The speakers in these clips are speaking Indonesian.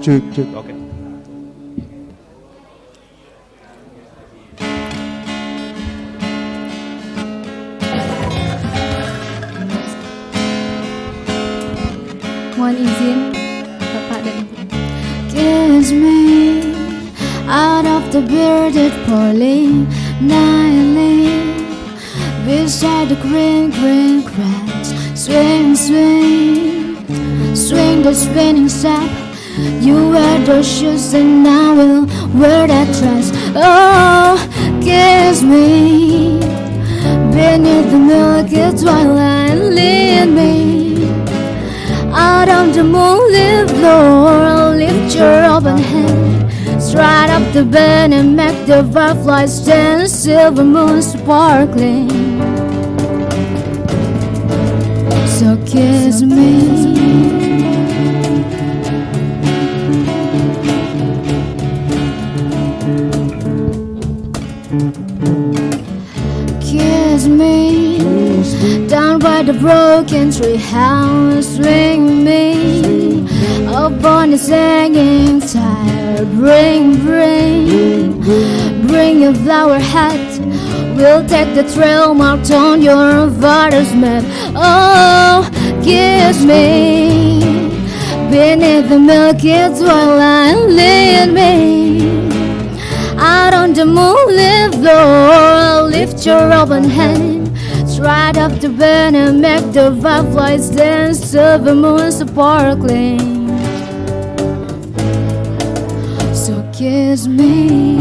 cek. Oke. Mohon izin Bapak dan Ibu. Kiss me out of the bearded poorly nightly beside the green grass. Swing, swing, swing the spinning sap. You wear those shoes and I will wear that dress. Oh, kiss me beneath the milky twilight. Lead me out on the moonlit floor. Lift your open hand, stride up the bend and make the fireflies dance. Silver moon sparkling, so kiss me. Kiss me down by the broken tree house. Swing me upon the singing tire. Bring a flower hat. We'll take the trail marked on your father's map. Oh, kiss me beneath the milky twilight. Lead me out on the moonlit floor. Lift your open hand, stride up the bend and make the fireflies dance. Silver moon sparkling, so kiss me.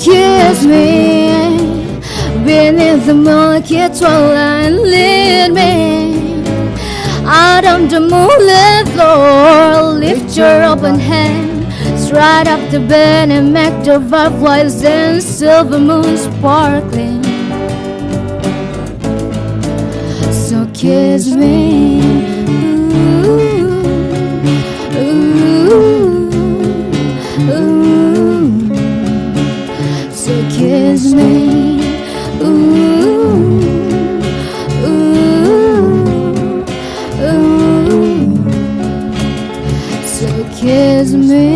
Kiss me beneath the milky twilight. Lead me out on the moonlit floor. Lift your open hand, stride up the bend and make the fireflies dance. Silver moon sparkling, so kiss me. Ooh, ooh, ooh. So kiss me, ooh, ooh, ooh. So kiss me.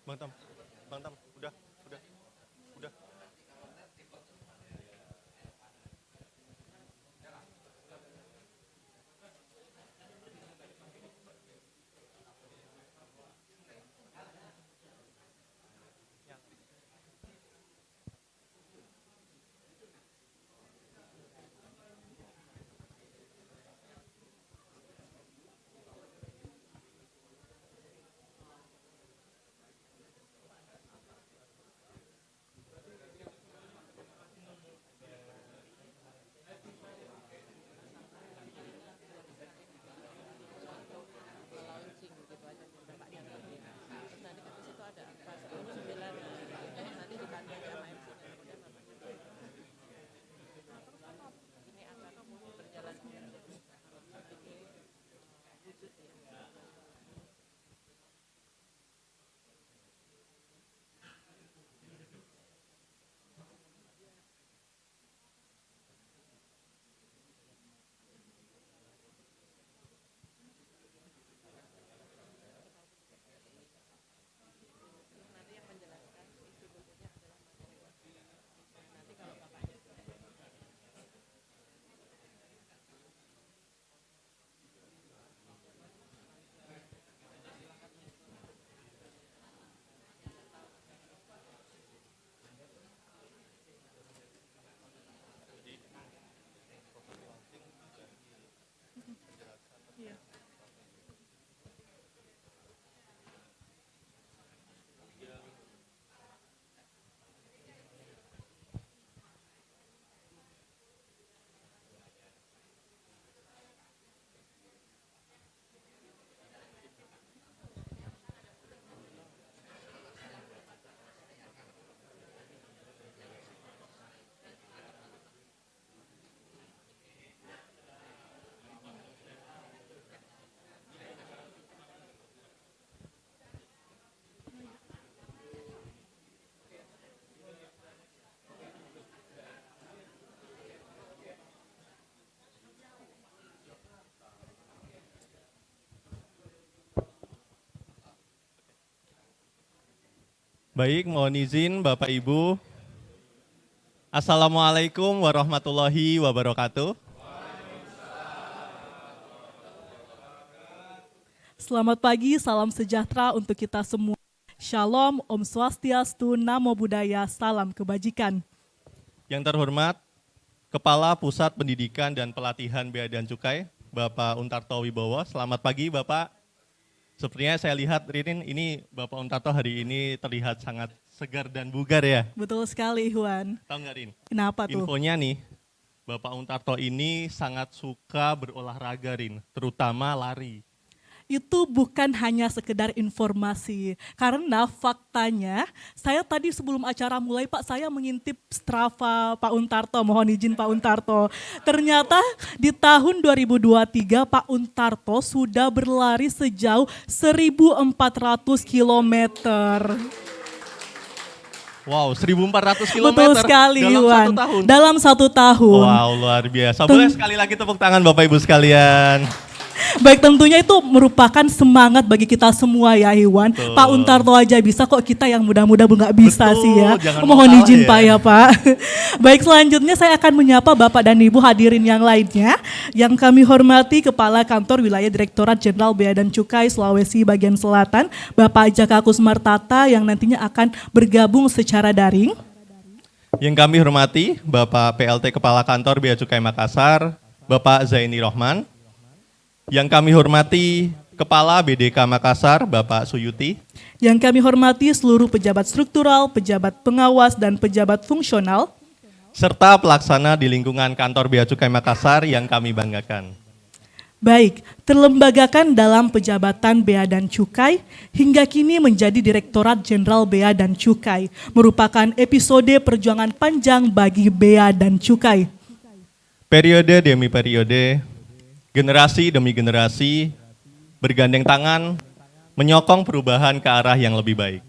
Bang Tam, udah. Baik, mohon izin Bapak Ibu. Assalamualaikum warahmatullahi wabarakatuh. Selamat pagi, salam sejahtera untuk kita semua. Shalom, Om Swastiastu, Namo Buddhaya, salam kebajikan. Yang terhormat, Kepala Pusat Pendidikan dan Pelatihan Bea dan Cukai, Bapak Untarto Wibowo. Selamat pagi Bapak. Sepertinya saya lihat Ririn, ini Bapak Untarto hari ini terlihat sangat segar dan bugar ya. Betul sekali, Iwan. Tahu nggak Rin? Kenapa tuh? Infonya nih, Bapak Untarto ini sangat suka berolahraga Rin, terutama lari. Itu bukan hanya sekedar informasi, karena faktanya saya tadi sebelum acara mulai Pak, saya mengintip Strava Pak Untarto, mohon izin Pak Untarto. Ternyata di tahun 2023 Pak Untarto sudah berlari sejauh 1.400 kilometer. Wow, 1.400 km Betul sekali, dalam Iwan. 1 tahun. Dalam 1 tahun. Wow, luar biasa. Boleh sekali lagi tepuk tangan Bapak Ibu sekalian. Baik, tentunya itu merupakan semangat bagi kita semua ya Iwan. Betul. Pak Untarto aja bisa, kok kita yang muda-muda nggak bisa. Betul, sih ya. jangan Mohon mau izin kalah Pak ya Pak. Baik, selanjutnya saya akan menyapa Bapak dan Ibu hadirin yang lainnya. Yang kami hormati Kepala Kantor Wilayah Direktorat Jenderal Bea dan Cukai Sulawesi Bagian Selatan, Bapak Jaka Kusmartata yang nantinya akan bergabung secara daring. Yang kami hormati Bapak PLT Kepala Kantor Bea Cukai Makassar, Bapak Zaini Rohman. Yang kami hormati Kepala BDK Makassar, Bapak Suyuti. Yang kami hormati seluruh pejabat struktural, pejabat pengawas, dan pejabat fungsional. Serta pelaksana di lingkungan Kantor Bea Cukai Makassar yang kami banggakan. Baik, terlembagakan dalam Pejabatan Bea dan Cukai, hingga kini menjadi Direktorat Jenderal Bea dan Cukai, merupakan episode perjuangan panjang bagi Bea dan Cukai. Periode demi periode, generasi demi generasi, bergandeng tangan, menyokong perubahan ke arah yang lebih baik.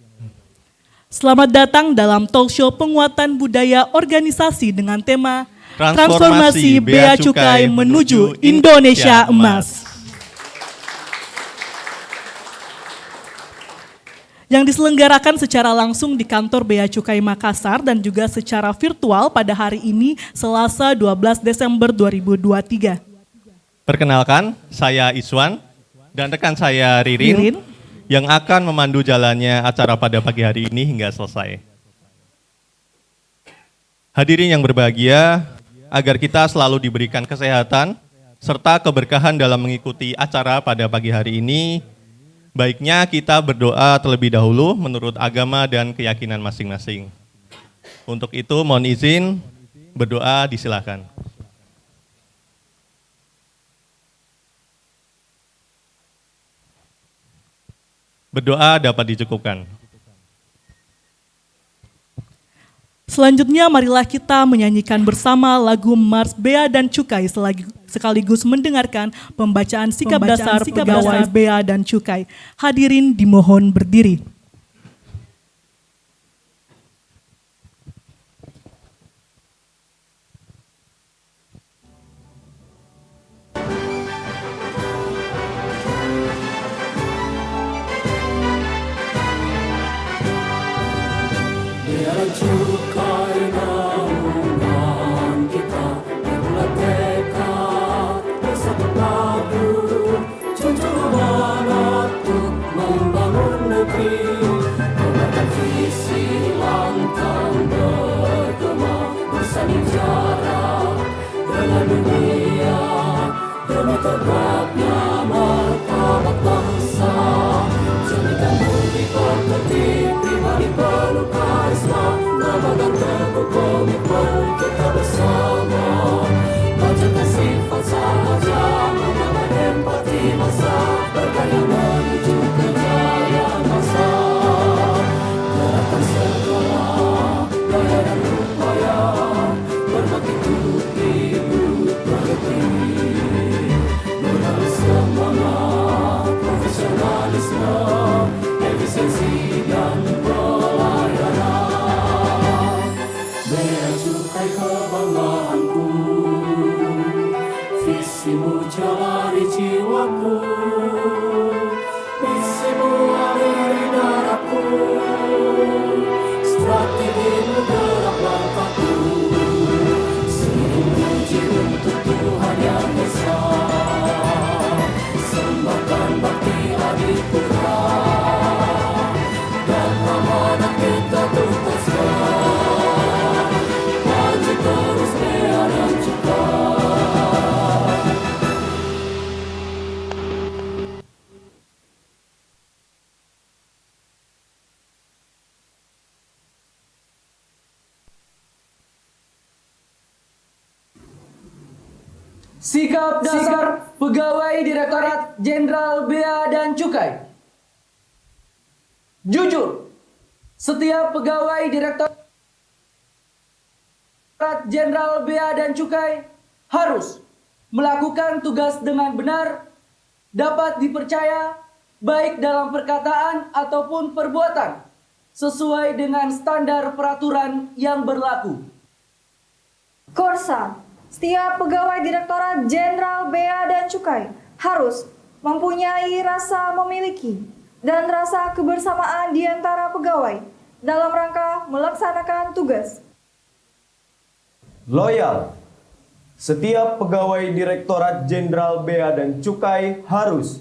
Selamat datang dalam talk show penguatan budaya organisasi dengan tema Transformasi Bea Cukai menuju Indonesia Emas. yang diselenggarakan secara langsung di kantor Bea Cukai Makassar dan juga secara virtual pada hari ini Selasa 12 Desember 2023. Perkenalkan, saya Iswan dan rekan saya Ririn yang akan memandu jalannya acara pada pagi hari ini hingga selesai. Hadirin yang berbahagia, agar kita selalu diberikan kesehatan serta keberkahan dalam mengikuti acara pada pagi hari ini, baiknya kita berdoa terlebih dahulu menurut agama dan keyakinan masing-masing. Untuk itu mohon izin berdoa disilakan. Berdoa dapat dicukupkan. Selanjutnya marilah kita menyanyikan bersama lagu Mars Bea dan Cukai sekaligus mendengarkan pembacaan sikap dasar pegawai Bea dan Cukai. Hadirin dimohon berdiri. Sikap dasar pegawai Direktorat Jenderal Bea dan Cukai. Jujur, setiap pegawai Direktorat Jenderal Bea dan Cukai harus melakukan tugas dengan benar, dapat dipercaya, baik dalam perkataan ataupun perbuatan, sesuai dengan standar peraturan yang berlaku. Korsa, setiap pegawai Direktorat Jenderal Bea dan Cukai harus mempunyai rasa memiliki dan rasa kebersamaan di antara pegawai dalam rangka melaksanakan tugas. Loyal, setiap pegawai Direktorat Jenderal Bea dan Cukai harus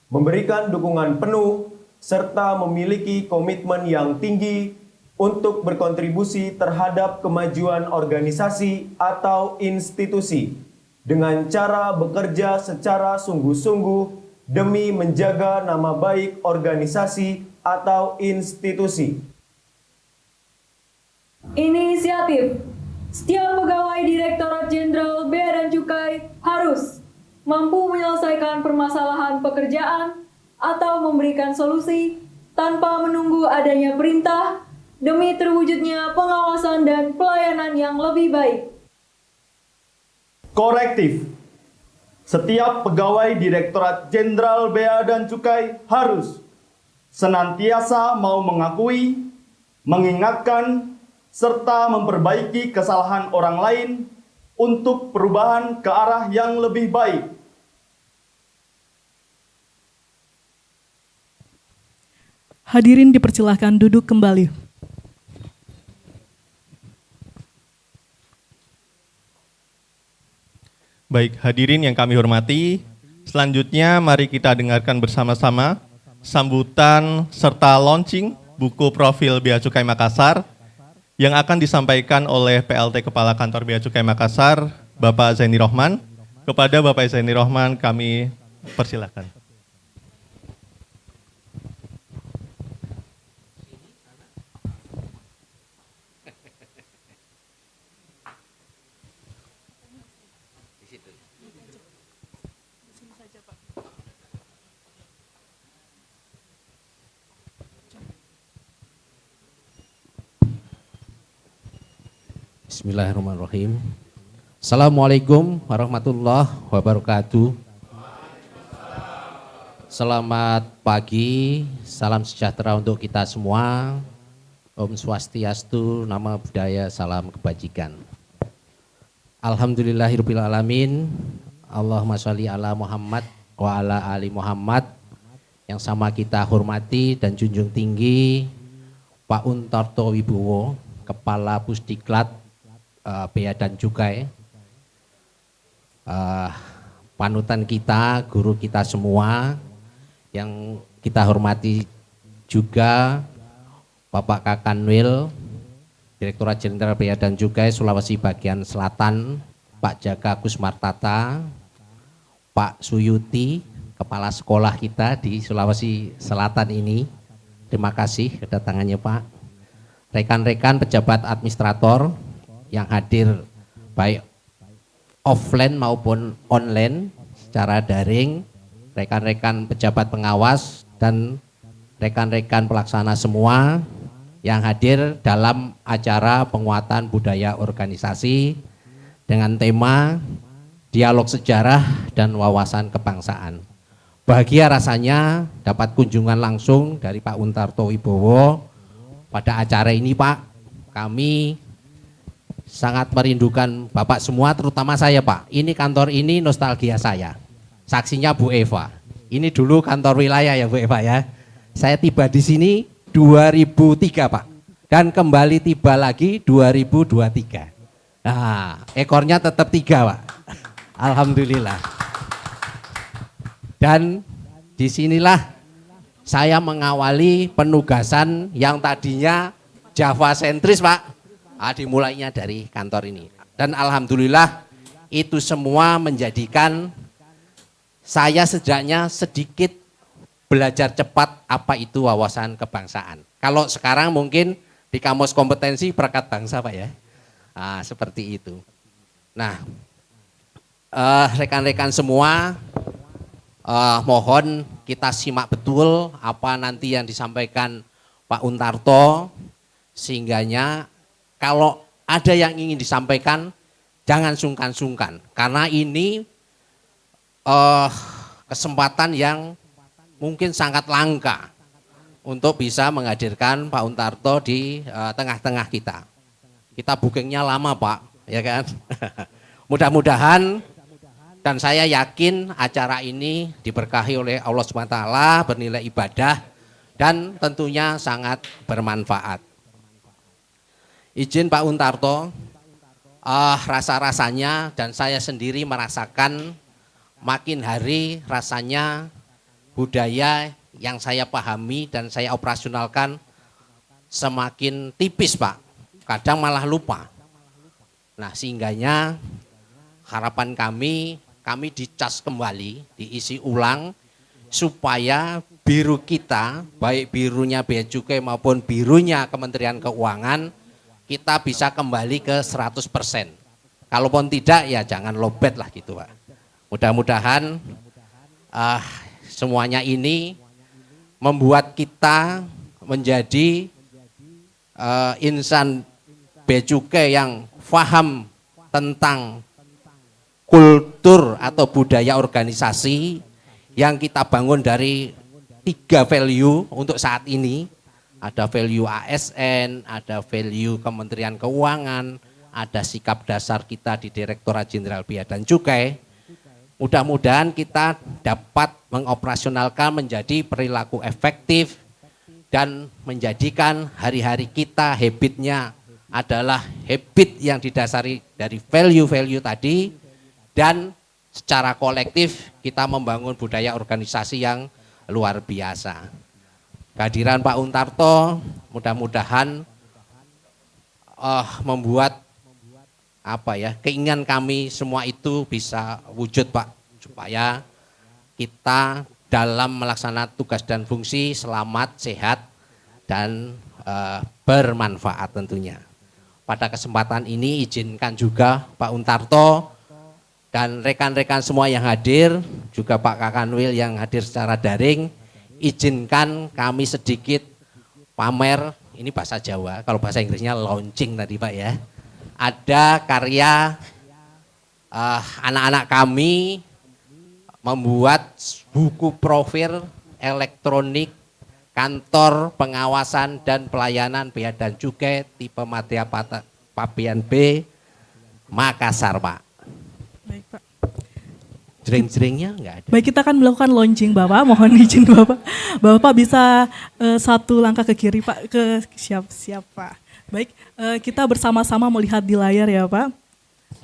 memberikan dukungan penuh serta memiliki komitmen yang tinggi untuk berkontribusi terhadap kemajuan organisasi atau institusi dengan cara bekerja secara sungguh-sungguh demi menjaga nama baik organisasi atau institusi. Inisiatif. Setiap pegawai Direktorat Jenderal Bea dan Cukai harus mampu menyelesaikan permasalahan pekerjaan atau memberikan solusi tanpa menunggu adanya perintah demi terwujudnya pengawasan dan pelayanan yang lebih baik. Korektif. Setiap pegawai Direktorat Jenderal Bea dan Cukai harus senantiasa mau mengakui, mengingatkan, serta memperbaiki kesalahan orang lain untuk perubahan ke arah yang lebih baik. Hadirin dipersilahkan duduk kembali. Baik, hadirin yang kami hormati, selanjutnya mari kita dengarkan bersama-sama sambutan serta launching buku profil Bea Cukai Makassar yang akan disampaikan oleh PLT Kepala Kantor Bea Cukai Makassar, Bapak Zaini Rohman. Kepada Bapak Zaini Rohman kami persilakan. Bismillahirrahmanirrahim. Assalamualaikum warahmatullahi wabarakatuh. Selamat pagi, salam sejahtera untuk kita semua. Om Swastiastu, nama budaya, salam kebajikan. Alhamdulillahirabbil alamin. Allahumma sholli ala Muhammad wa ala ali Muhammad. Yang sama kita hormati dan junjung tinggi Pak Untarto Wibowo, Kepala Pusdiklat Bea dan Cukai, panutan kita, guru kita semua, yang kita hormati juga Bapak Kakanwil, Direktorat Jenderal Bea dan Cukai Sulawesi Bagian Selatan, Pak Jaka Kusmartata, Pak Suyuti, Kepala Sekolah kita di Sulawesi Selatan ini. Terima kasih kedatangannya Pak. Rekan-rekan pejabat administrator yang hadir baik offline maupun online secara daring, rekan-rekan pejabat pengawas dan rekan-rekan pelaksana semua yang hadir dalam acara penguatan budaya organisasi dengan tema Dialog Sejarah dan Wawasan Kebangsaan. Bahagia rasanya dapat kunjungan langsung dari Pak Untarto Wibowo pada acara ini Pak. Kami sangat merindukan Bapak semua, terutama saya Pak. Ini kantor ini nostalgia saya. Saksinya Bu Eva. Ini dulu kantor wilayah ya Bu Eva ya. Saya tiba di sini 2003 Pak. Dan kembali tiba lagi 2023. Nah, ekornya tetap 3 Pak. Alhamdulillah. Dan disinilah saya mengawali penugasan yang tadinya Java sentris Pak. Dimulainya dari kantor ini. Dan alhamdulillah itu semua menjadikan saya sejaknya sedikit belajar cepat apa itu wawasan kebangsaan. Kalau sekarang mungkin di kamus kompetensi perekat bangsa Pak ya. Seperti itu. Nah, rekan-rekan semua mohon kita simak betul apa nanti yang disampaikan Pak Untarto, sehingganya kalau ada yang ingin disampaikan, jangan sungkan-sungkan. Karena ini kesempatan yang mungkin sangat langka untuk bisa menghadirkan Pak Untarto di tengah-tengah kita. Kita bookingnya lama Pak, ya kan? Mudah-mudahan dan saya yakin acara ini diberkahi oleh Allah SWT, bernilai ibadah dan tentunya sangat bermanfaat. Izin Pak Untarto, rasa-rasanya dan saya sendiri merasakan makin hari rasanya budaya yang saya pahami dan saya operasionalkan semakin tipis Pak, kadang malah lupa. Nah sehingganya harapan kami dicas kembali, diisi ulang supaya biru kita, baik birunya Bea Cukai maupun birunya Kementerian Keuangan, kita bisa kembali ke 100%. Kalaupun tidak ya jangan lowbat lah gitu Pak. Mudah-mudahan semuanya ini membuat kita menjadi insan Bea Cukai yang paham tentang kultur atau budaya organisasi yang kita bangun dari 3 value untuk saat ini. Ada value ASN, ada value Kementerian Keuangan, ada sikap dasar kita di Direktorat Jenderal Bea dan Cukai. Mudah-mudahan kita dapat mengoperasionalkan menjadi perilaku efektif dan menjadikan hari-hari kita habitnya adalah habit yang didasari dari value-value tadi, dan secara kolektif kita membangun budaya organisasi yang luar biasa. Kehadiran Pak Untarto mudah-mudahan membuat keinginan kami semua itu bisa wujud, Pak, supaya kita dalam melaksanakan tugas dan fungsi selamat, sehat, dan bermanfaat tentunya. Pada kesempatan ini izinkan juga Pak Untarto dan rekan-rekan semua yang hadir, juga Pak Kakanwil yang hadir secara daring, izinkan kami sedikit pamer, ini bahasa Jawa, kalau bahasa Inggrisnya launching tadi Pak ya. Ada karya anak-anak kami membuat buku profil elektronik Kantor Pengawasan dan Pelayanan Bea dan Cukai tipe Madya Pabean B Makassar, Pak. Baik, Pak. Jering-jeringnya enggak ada. Baik, kita akan melakukan launching, Bapak. Mohon izin Bapak. Bapak bisa satu langkah ke kiri, Pak. Siap, Pak. Baik, kita bersama-sama melihat di layar ya, Pak.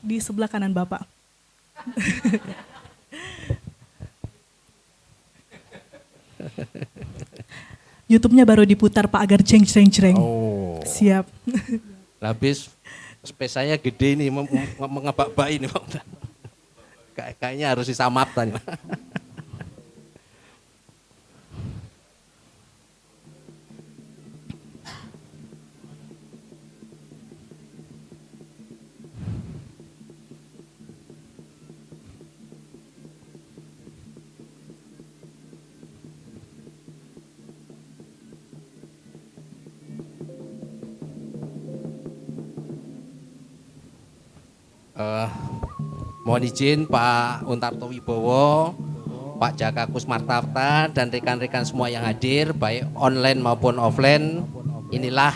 Di sebelah kanan Bapak. YouTube-nya baru diputar Pak agar ceng. Oh. Siap. Habis space saya gede nih, mengebak-bak ini Pak. Kayaknya harus disamatkan. Mohon izin Pak Untarto Wibowo, Pak Jaka Kusmartarta, dan rekan-rekan semua yang hadir, baik online maupun offline. Inilah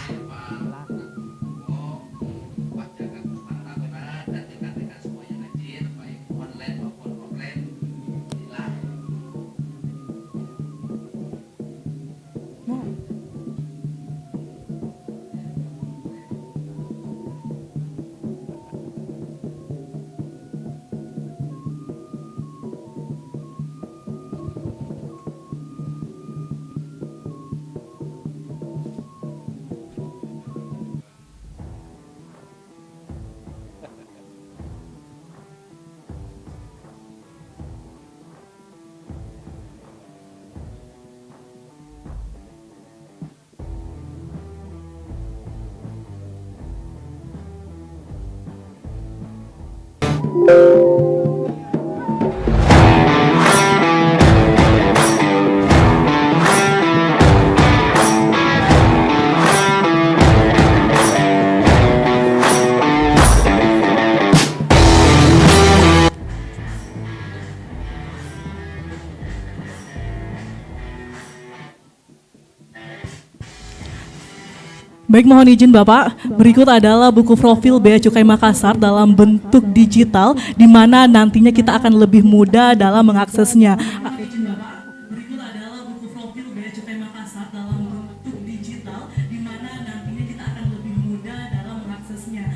Baik, mohon izin Bapak, berikut adalah buku profil Bea Cukai Makassar dalam bentuk digital, di mana nantinya kita akan lebih mudah dalam mengaksesnya. Berikut adalah buku profil Bea Cukai Makassar dalam bentuk digital, di mana nantinya kita akan lebih mudah dalam mengaksesnya.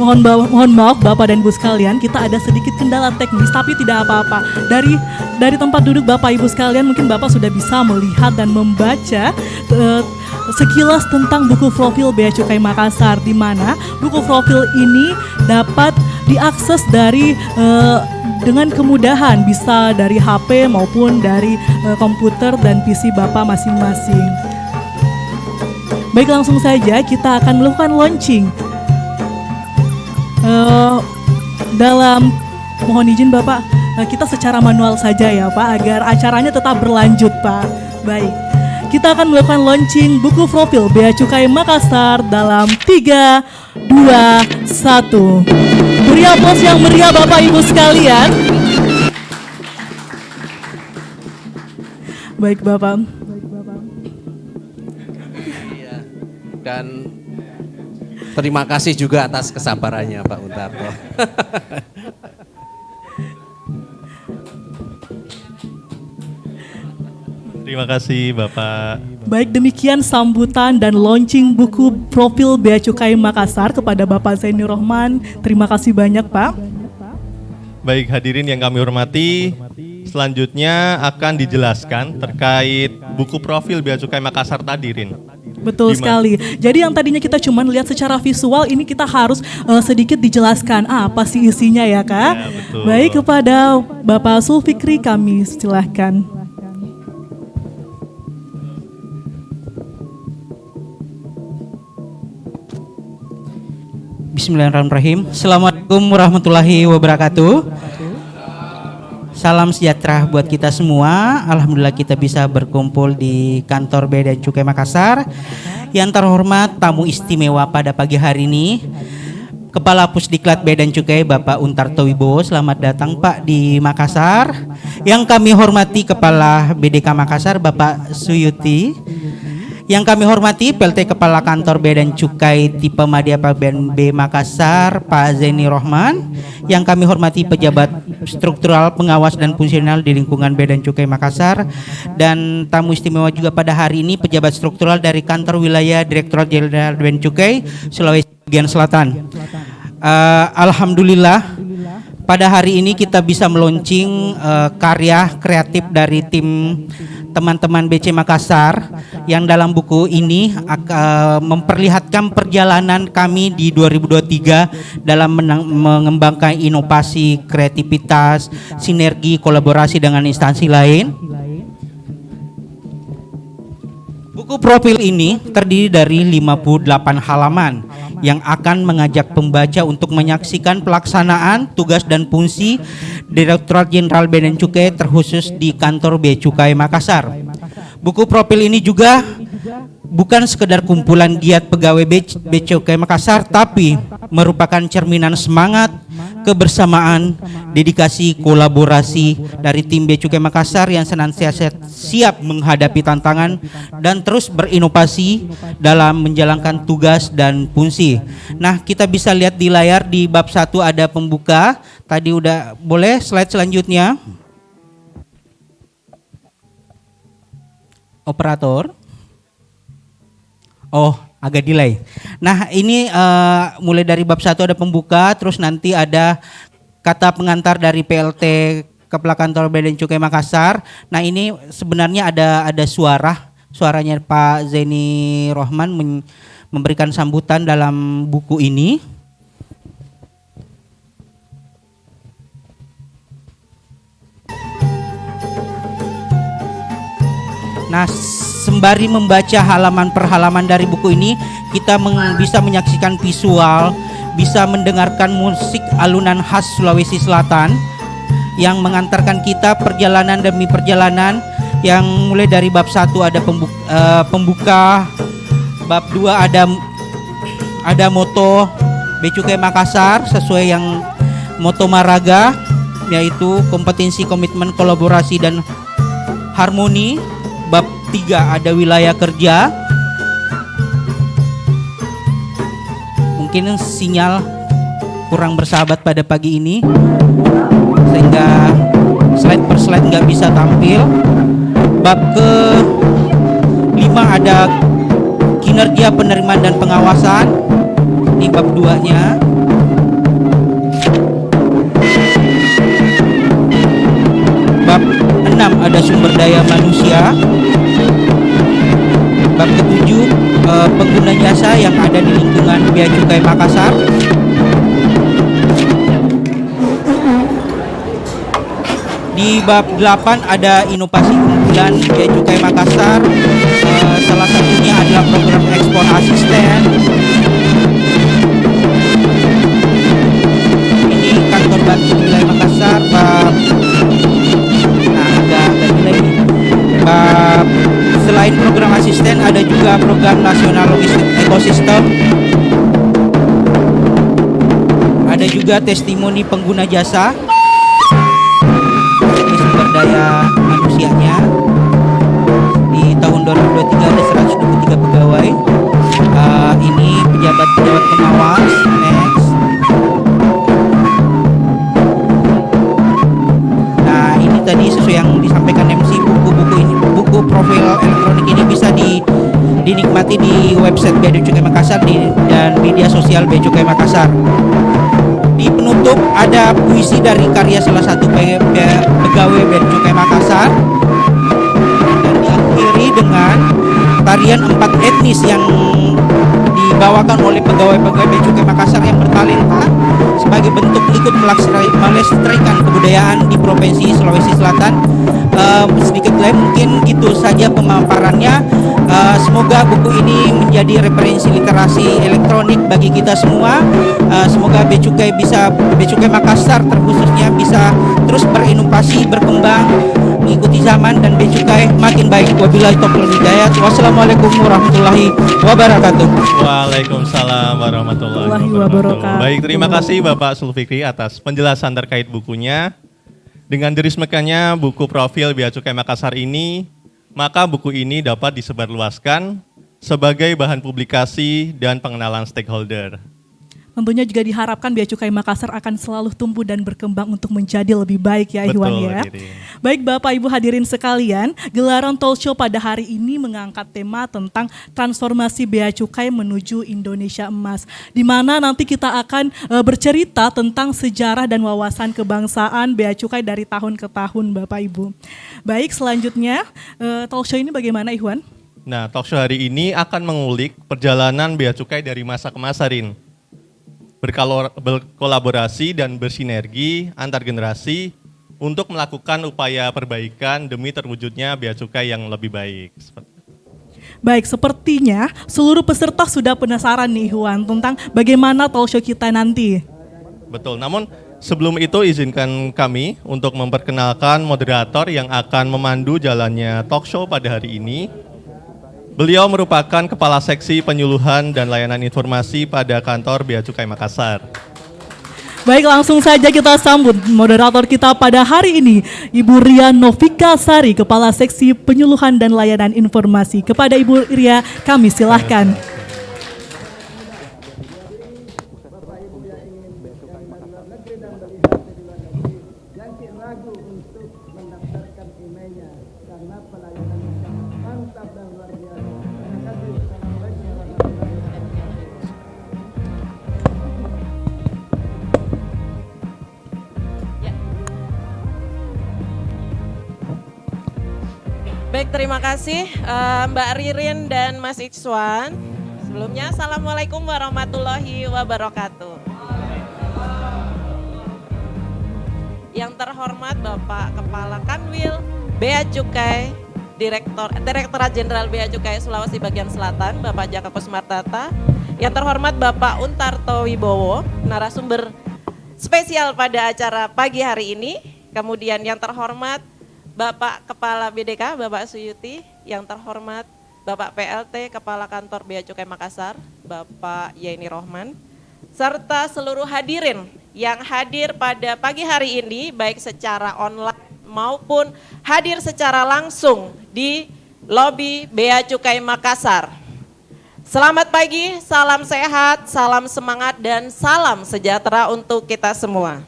mohon maaf Bapak dan Ibu sekalian, kita ada sedikit kendala teknis tapi tidak apa-apa. Dari tempat duduk Bapak Ibu sekalian mungkin Bapak sudah bisa melihat dan membaca sekilas tentang buku profil Bea Cukai Makassar, di mana buku profil ini dapat diakses dengan kemudahan, bisa dari HP maupun dari komputer dan PC Bapak masing-masing. Baik, langsung saja kita akan melakukan launching. Mohon izin Bapak, kita secara manual saja ya Pak, agar acaranya tetap berlanjut Pak. Baik, kita akan melakukan launching buku profil Bea Cukai Makassar dalam 3, 2, 1. Beri aplaus yang meriah Bapak Ibu sekalian. Baik Bapak. Dan terima kasih juga atas kesabarannya Pak Untarto. Terima kasih Bapak. Baik, demikian sambutan dan launching buku profil Bea Cukai Makassar kepada Bapak Zaini Rohman. Terima kasih banyak Pak. Baik, hadirin yang kami hormati, selanjutnya akan dijelaskan terkait buku profil Bea Cukai Makassar tadi, Rin. Betul sekali. Jadi yang tadinya kita cuma lihat secara visual, ini kita harus sedikit dijelaskan apa sih isinya ya Kak. Ya, betul. Baik, kepada Bapak Sulfikri kami silahkan. Bismillahirrahmanirrahim. Assalamualaikum warahmatullahi wabarakatuh. Salam sejahtera buat kita semua. Alhamdulillah kita bisa berkumpul di kantor Bea dan Cukai Makassar. Yang terhormat tamu istimewa pada pagi hari ini, Kepala Pusdiklat Bea dan Cukai Bapak Untarto Wibowo. Selamat datang Pak di Makassar. Yang kami hormati Kepala BDK Makassar Bapak Suyuti. Yang kami hormati PLT Kepala Kantor Bea dan Cukai Tipe Madya PBNB Makassar Pak Zaini Rohman. Yang kami hormati pejabat struktural, pengawas dan fungsional di lingkungan Bea dan Cukai Makassar. Dan tamu istimewa juga pada hari ini pejabat struktural dari Kantor Wilayah Direktorat Jenderal Bea dan Cukai Sulawesi Bagian Selatan. Alhamdulillah pada hari ini kita bisa meluncing karya kreatif dari tim teman-teman BC Makassar yang dalam buku ini memperlihatkan perjalanan kami di 2023 dalam mengembangkan inovasi, kreativitas, sinergi, kolaborasi dengan instansi lain. Buku profil ini terdiri dari 58 halaman yang akan mengajak pembaca untuk menyaksikan pelaksanaan tugas dan fungsi Direktorat Jenderal Bea dan Cukai terkhusus di kantor Bea Cukai Makassar. Buku profil ini juga bukan sekedar kumpulan giat pegawai Bea Cukai Makassar, tapi merupakan cerminan semangat, kebersamaan, dedikasi, kolaborasi dari tim Bea Cukai Makassar yang senantiasa siap menghadapi tantangan dan terus berinovasi dalam menjalankan tugas dan fungsi. Nah, kita bisa lihat di layar di bab 1 ada pembuka. Tadi udah, boleh slide selanjutnya. Operator. Oh, agak delay. Nah, ini mulai dari bab 1 ada pembuka, terus nanti ada kata pengantar dari PLT Kepala Kantor Bea dan Cukai Makassar. Nah, ini sebenarnya ada suaranya Pak Zaini Rohman memberikan sambutan dalam buku ini. Nah, sembari membaca halaman per halaman dari buku ini, kita bisa menyaksikan visual, bisa mendengarkan musik alunan khas Sulawesi Selatan yang mengantarkan kita perjalanan demi perjalanan, yang mulai dari bab 1 ada pembuka, bab 2 ada moto Bea Cukai Makassar sesuai yang moto Maraga, yaitu kompetensi, komitmen, kolaborasi dan harmoni. Bab 3 ada wilayah kerja. Mungkin sinyal kurang bersahabat pada pagi ini sehingga slide per slide nggak bisa tampil. Bab ke-5 ada kinerja penerimaan dan pengawasan. Ini bab 2-nya. ada sumber daya manusia. Bab ke-7 pengguna jasa yang ada di lingkungan Bea Cukai Makassar. Di bab 8 ada inovasi unggulan Bea Cukai Makassar. Salah satunya adalah program ekspor asisten. Ini kantor bantu wilayah Makassar. Bab selain program asisten ada juga program nasional logistik ekosistem. Ada juga testimoni pengguna jasa. Ini sumber daya manusianya. Di tahun 2023 ada 123 pegawai. Ini pejabat-pejabat pengawas. Next. Nah, ini tadi sesuai yang disampaikan MC, buku profil elektronik ini bisa dinikmati di website Bea Cukai Makassar dan media sosial Bea Cukai Makassar. Di penutup ada puisi dari karya salah satu pegawai Bea Cukai Makassar dan diakhiri dengan tarian 4 etnis yang dibawakan oleh pegawai-pegawai Bea Cukai Makassar yang bertalenta sebagai bentuk ikut melestarikan kebudayaan di Provinsi Sulawesi Selatan. Sedikit lain mungkin gitu saja pemaparannya. Semoga buku ini menjadi referensi literasi elektronik bagi kita semua. Semoga Bea Cukai Makassar terkhususnya bisa terus berinovasi, berkembang, mengikuti zaman dan Bea Cukai makin baik. Wabillahi taufiq wal hidayah. Wassalamualaikum warahmatullahi wabarakatuh. Waalaikumsalam warahmatullahi wabarakatuh. Baik, terima kasih Bapak Sulfikri atas penjelasan terkait bukunya. Dengan diresmikannya buku profil Bea Cukai Makassar ini, maka buku ini dapat disebarluaskan sebagai bahan publikasi dan pengenalan stakeholder. Tentunya juga diharapkan Bea Cukai Makassar akan selalu tumbuh dan berkembang untuk menjadi lebih baik ya Iwan ya. Baik Bapak Ibu hadirin sekalian, gelaran talk show pada hari ini mengangkat tema tentang transformasi Bea Cukai menuju Indonesia Emas. Di mana nanti kita akan bercerita tentang sejarah dan wawasan kebangsaan Bea Cukai dari tahun ke tahun Bapak Ibu. Baik, selanjutnya talk show ini bagaimana Iwan? Nah, talk show hari ini akan mengulik perjalanan Bea Cukai dari masa ke masa, Rin. Berkolaborasi dan bersinergi antar generasi untuk melakukan upaya perbaikan demi terwujudnya Bea Cukai yang lebih baik. Baik, sepertinya seluruh peserta sudah penasaran nih Iwan tentang bagaimana talk show kita nanti. Betul, namun sebelum itu izinkan kami untuk memperkenalkan moderator yang akan memandu jalannya talk show pada hari ini. Beliau merupakan Kepala Seksi Penyuluhan dan Layanan Informasi pada kantor Bea Cukai Makassar. Baik, langsung saja kita sambut moderator kita pada hari ini, Ibu Ria Novika Sari, Kepala Seksi Penyuluhan dan Layanan Informasi. Kepada Ibu Ria, kami silahkan. Baik, terima kasih Mbak Ririn dan Mas Ikswan. Sebelumnya, Assalamualaikum warahmatullahi wabarakatuh. Yang terhormat Bapak Kepala Kanwil Bea Cukai, Direktorat Jenderal Bea Cukai Sulawesi Bagian Selatan, Bapak Jaka Kusmartata. Yang terhormat Bapak Untarto Wibowo, narasumber spesial pada acara pagi hari ini. Kemudian yang terhormat Bapak Kepala BDK, Bapak Suyuti. Yang terhormat Bapak PLT, Kepala Kantor Bea Cukai Makassar, Bapak Yeni Rohman. Serta seluruh hadirin yang hadir pada pagi hari ini, baik secara online maupun hadir secara langsung di lobi Bea Cukai Makassar. Selamat pagi, salam sehat, salam semangat, dan salam sejahtera untuk kita semua.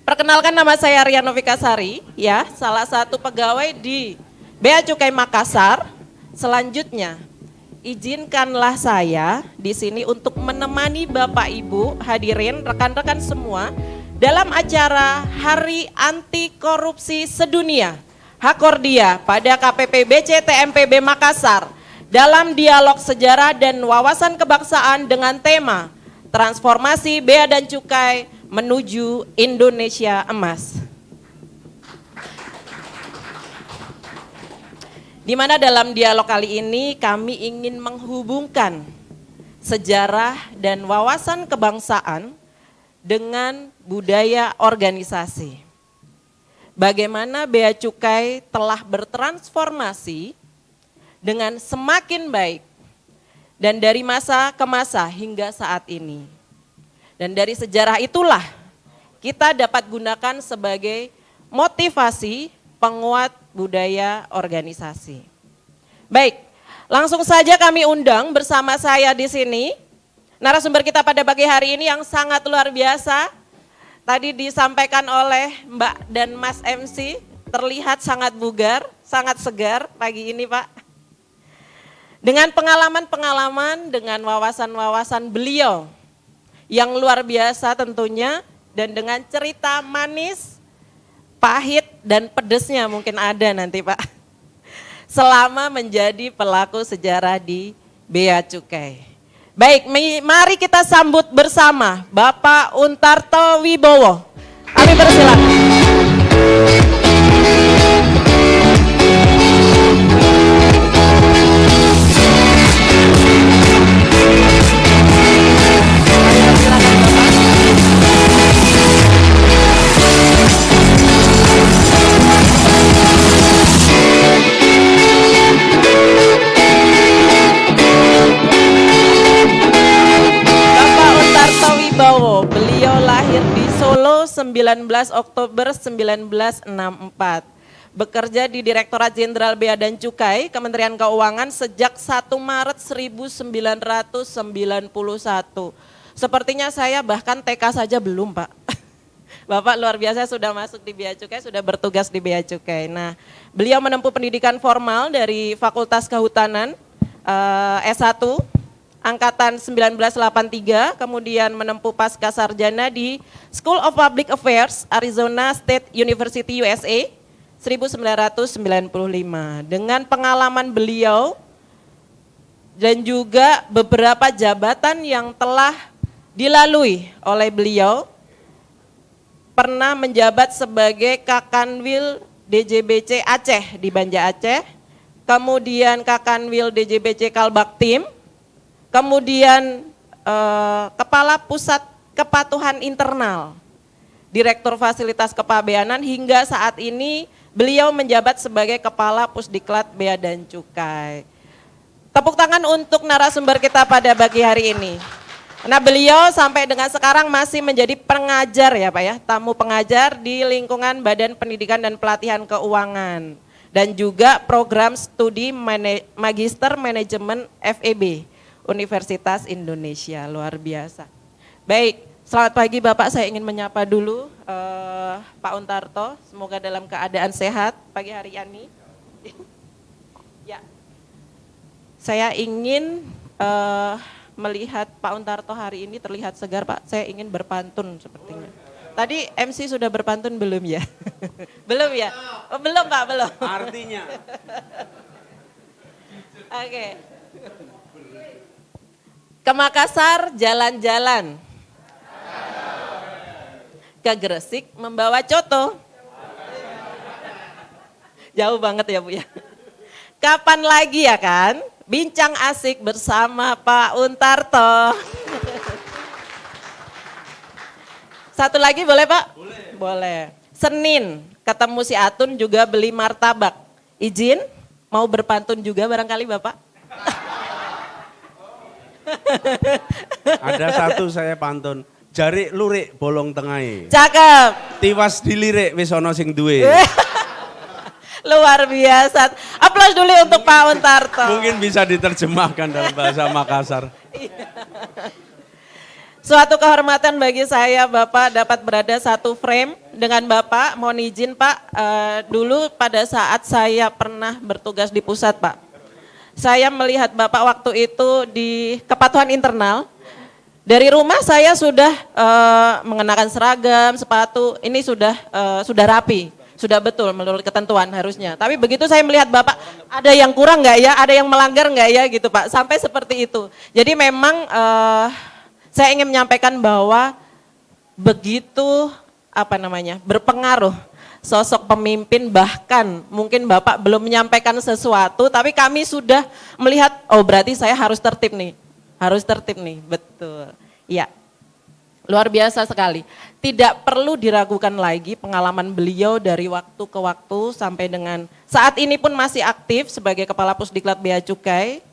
Perkenalkan, nama saya Ria Novika Sari, ya, salah satu pegawai di Bea Cukai Makassar. Selanjutnya, izinkanlah saya di sini untuk menemani Bapak Ibu hadirin, rekan-rekan semua dalam acara Hari Anti Korupsi Sedunia Hakordia pada KPPBC TMPB Makassar dalam dialog sejarah dan wawasan kebangsaan dengan tema Transformasi Bea dan Cukai menuju Indonesia Emas. Di mana dalam dialog kali ini kami ingin menghubungkan sejarah dan wawasan kebangsaan dengan budaya organisasi. Bagaimana Bea Cukai telah bertransformasi dengan semakin baik dan dari masa ke masa hingga saat ini. Dan dari sejarah itulah kita dapat gunakan sebagai motivasi penguat budaya organisasi. Baik, langsung saja kami undang bersama saya di sini narasumber kita pada pagi hari ini yang sangat luar biasa. Tadi disampaikan oleh Mbak dan Mas MC, terlihat sangat bugar, sangat segar pagi ini Pak. Dengan pengalaman-pengalaman, dengan wawasan-wawasan beliau yang luar biasa tentunya, dan dengan cerita manis, pahit, dan pedesnya mungkin ada nanti Pak. Selama menjadi pelaku sejarah di Bea Cukai. Baik, mari kita sambut bersama Bapak Untarto Wibowo. Kami persilakan. Beliau lahir di Solo 19 Oktober 1964. Bekerja di Direktorat Jenderal Bea dan Cukai, Kementerian Keuangan sejak 1 Maret 1991. Sepertinya saya bahkan TK saja belum Pak. Bapak luar biasa sudah masuk di Bea Cukai, sudah bertugas di Bea Cukai. Nah, beliau menempuh pendidikan formal dari Fakultas Kehutanan S1. Angkatan 1983, kemudian menempuh pasca sarjana di School of Public Affairs, Arizona State University USA, 1995. Dengan pengalaman beliau dan juga beberapa jabatan yang telah dilalui oleh beliau, pernah menjabat sebagai Kakanwil DJBC Aceh di Banda Aceh, kemudian Kakanwil DJBC Kalbaktim, kemudian Kepala Pusat Kepatuhan Internal, Direktur Fasilitas Kepabeanan, hingga saat ini beliau menjabat sebagai Kepala Pusdiklat Bea dan Cukai. Tepuk tangan untuk narasumber kita pada pagi hari ini. Nah, beliau sampai dengan sekarang masih menjadi pengajar ya Pak ya, tamu pengajar di lingkungan Badan Pendidikan dan Pelatihan Keuangan dan juga program studi Magister Manajemen FEB. Universitas Indonesia, luar biasa. Baik, selamat pagi Bapak, saya ingin menyapa dulu Pak Untarto, semoga dalam keadaan sehat pagi hari ini. Ya, saya ingin melihat Pak Untarto hari ini terlihat segar Pak, saya ingin berpantun sepertinya. Tadi MC sudah berpantun belum ya? Belum ya? Oh, belum Pak, belum. Artinya. Oke. Ke Makassar jalan-jalan, ke Gresik membawa coto. Jauh banget ya Bu ya. Kapan lagi ya kan, bincang asik bersama Pak Untarto. Satu lagi boleh Pak? Boleh. Boleh. Senin ketemu si Atun juga beli martabak. Izin mau berpantun juga barangkali Bapak? Ada satu saya pantun, jarik lurik bolong tengahnya. Cakep. Tiwas dilirik wis ana sing duwe. Luar biasa. Aplaus dulu untuk Pak Untarto. Mungkin bisa diterjemahkan dalam bahasa Makassar. Suatu kehormatan bagi saya Bapak dapat berada satu frame dengan Bapak. Mohon izin Pak, dulu pada saat saya pernah bertugas di pusat Pak. Saya melihat Bapak waktu itu di kepatuhan internal. Dari rumah saya sudah mengenakan seragam, sepatu, ini sudah rapi. sudah betul menurut ketentuan harusnya. Tapi begitu saya melihat Bapak, ada yang kurang nggak ya, ada yang melanggar nggak ya gitu Pak, sampai seperti itu. Jadi memang saya ingin menyampaikan bahwa begitu berpengaruh sosok pemimpin, bahkan mungkin Bapak belum menyampaikan sesuatu, tapi kami sudah melihat, oh berarti saya harus tertib nih, betul. Iya, luar biasa sekali. Tidak perlu diragukan lagi pengalaman beliau dari waktu ke waktu sampai dengan saat ini pun masih aktif sebagai Kepala Pusdiklat Bea Cukai.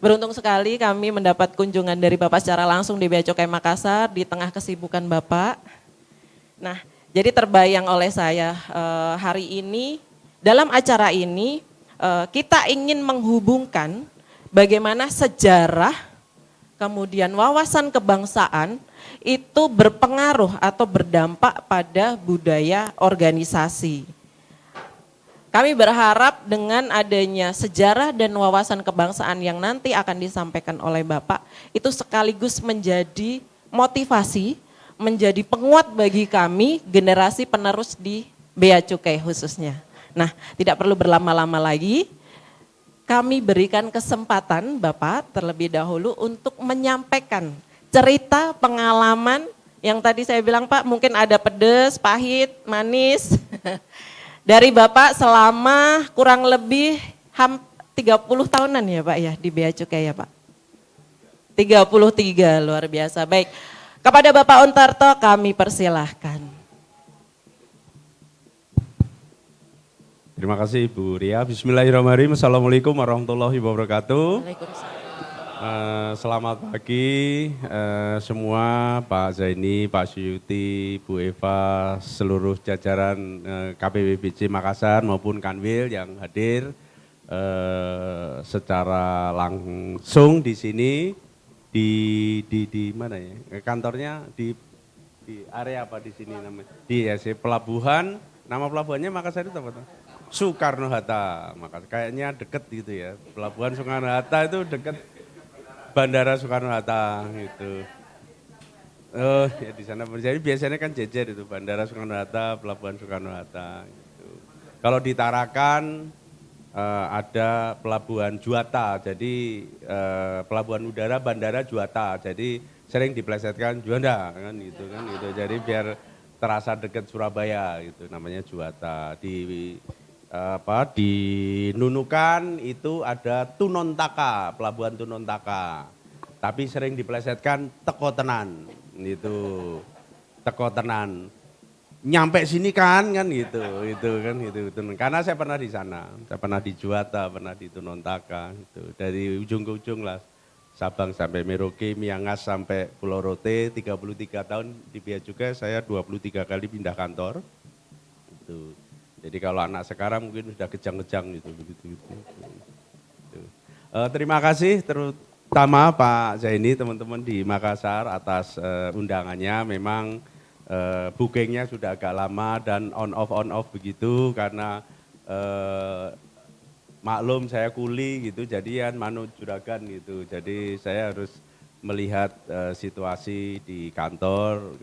Beruntung sekali kami mendapat kunjungan dari Bapak secara langsung di Bea Cukai Makassar di tengah kesibukan Bapak. Nah, jadi terbayang oleh saya hari ini, dalam acara ini kita ingin menghubungkan bagaimana sejarah, kemudian wawasan kebangsaan itu berpengaruh atau berdampak pada budaya organisasi. Kami berharap dengan adanya sejarah dan wawasan kebangsaan yang nanti akan disampaikan oleh Bapak, itu sekaligus menjadi motivasi, menjadi penguat bagi kami generasi penerus di Bea Cukai khususnya. Nah, tidak perlu berlama-lama lagi, kami berikan kesempatan Bapak terlebih dahulu untuk menyampaikan cerita pengalaman yang tadi saya bilang Pak, mungkin ada pedes, pahit, manis, dari Bapak selama kurang lebih 30 tahunan ya Pak ya di Bea Cukai ya Pak. 33, luar biasa. Baik. Kepada Bapak Untarto kami persilahkan. Terima kasih Ibu Ria. Bismillahirrahmanirrahim. Assalamualaikum warahmatullahi wabarakatuh. Selamat pagi semua, Pak Zaini, Pak Suyuti, Bu Eva, seluruh jajaran KPWBJ Makassar maupun Kanwil yang hadir secara langsung di sini. Di mana ya? Kantornya di area apa di sini namanya? Di pelabuhan. Nama pelabuhannya Makassar itu apa tuh? Soekarno Hatta. Makassar kayaknya deket gitu ya. Pelabuhan Soekarno Hatta itu deket Bandara Soekarno Hatta gitu. Oh ya di sana. Jadi biasanya kan jejer itu Bandara Soekarno Hatta, Pelabuhan Soekarno Hatta. Gitu. Kalau di Tarakan ada Pelabuhan Juata, jadi pelabuhan udara Bandara Juata, jadi sering diplesetkan Juanda kan gitu. Jadi biar terasa dekat Surabaya gitu, namanya Juata. Di Nunukan itu ada Tunontaka, Pelabuhan Tunontaka, tapi sering diplesetkan Tekotenan, itu Tekotenan. Nyampe sini kan gitu. Karena saya pernah di sana, saya pernah di Juata, pernah di Tunontaka, gitu. Dari ujung ke ujung lah, Sabang sampai Merauke, Miangas sampai Pulau Rote, 33 tahun di Bea Cukai, saya 23 kali pindah kantor. Gitu. Jadi kalau anak sekarang mungkin sudah kejang-kejang gitu. Terima kasih terutama Pak Zaini, teman-teman di Makassar atas undangannya. Memang bookingnya sudah agak lama dan on off begitu karena maklum saya kuli gitu, jadian manut juragan gitu. Jadi saya harus melihat situasi di kantor.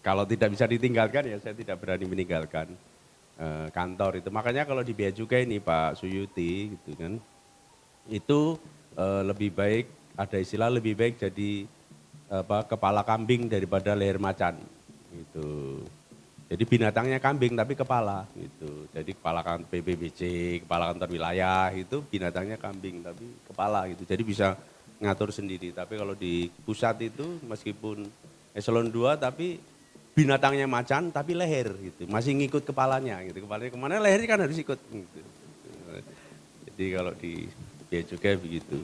Kalau tidak bisa ditinggalkan ya saya tidak berani meninggalkan kantor itu. Makanya kalau di Bea Cukai ini Pak Suyuti gitu kan, itu lebih baik, ada istilah lebih baik jadi kepala kambing daripada leher macan gitu. Jadi binatangnya kambing tapi kepala gitu. Jadi kepala kantor PBBC, kepala kantor wilayah itu binatangnya kambing tapi kepala gitu. Jadi bisa ngatur sendiri. Tapi kalau di pusat itu meskipun eselon 2 tapi binatangnya macan tapi leher gitu. Masih ngikut kepalanya gitu. Kepalanya kemana lehernya kan harus ikut gitu. Jadi kalau di Bea Cukai begitu.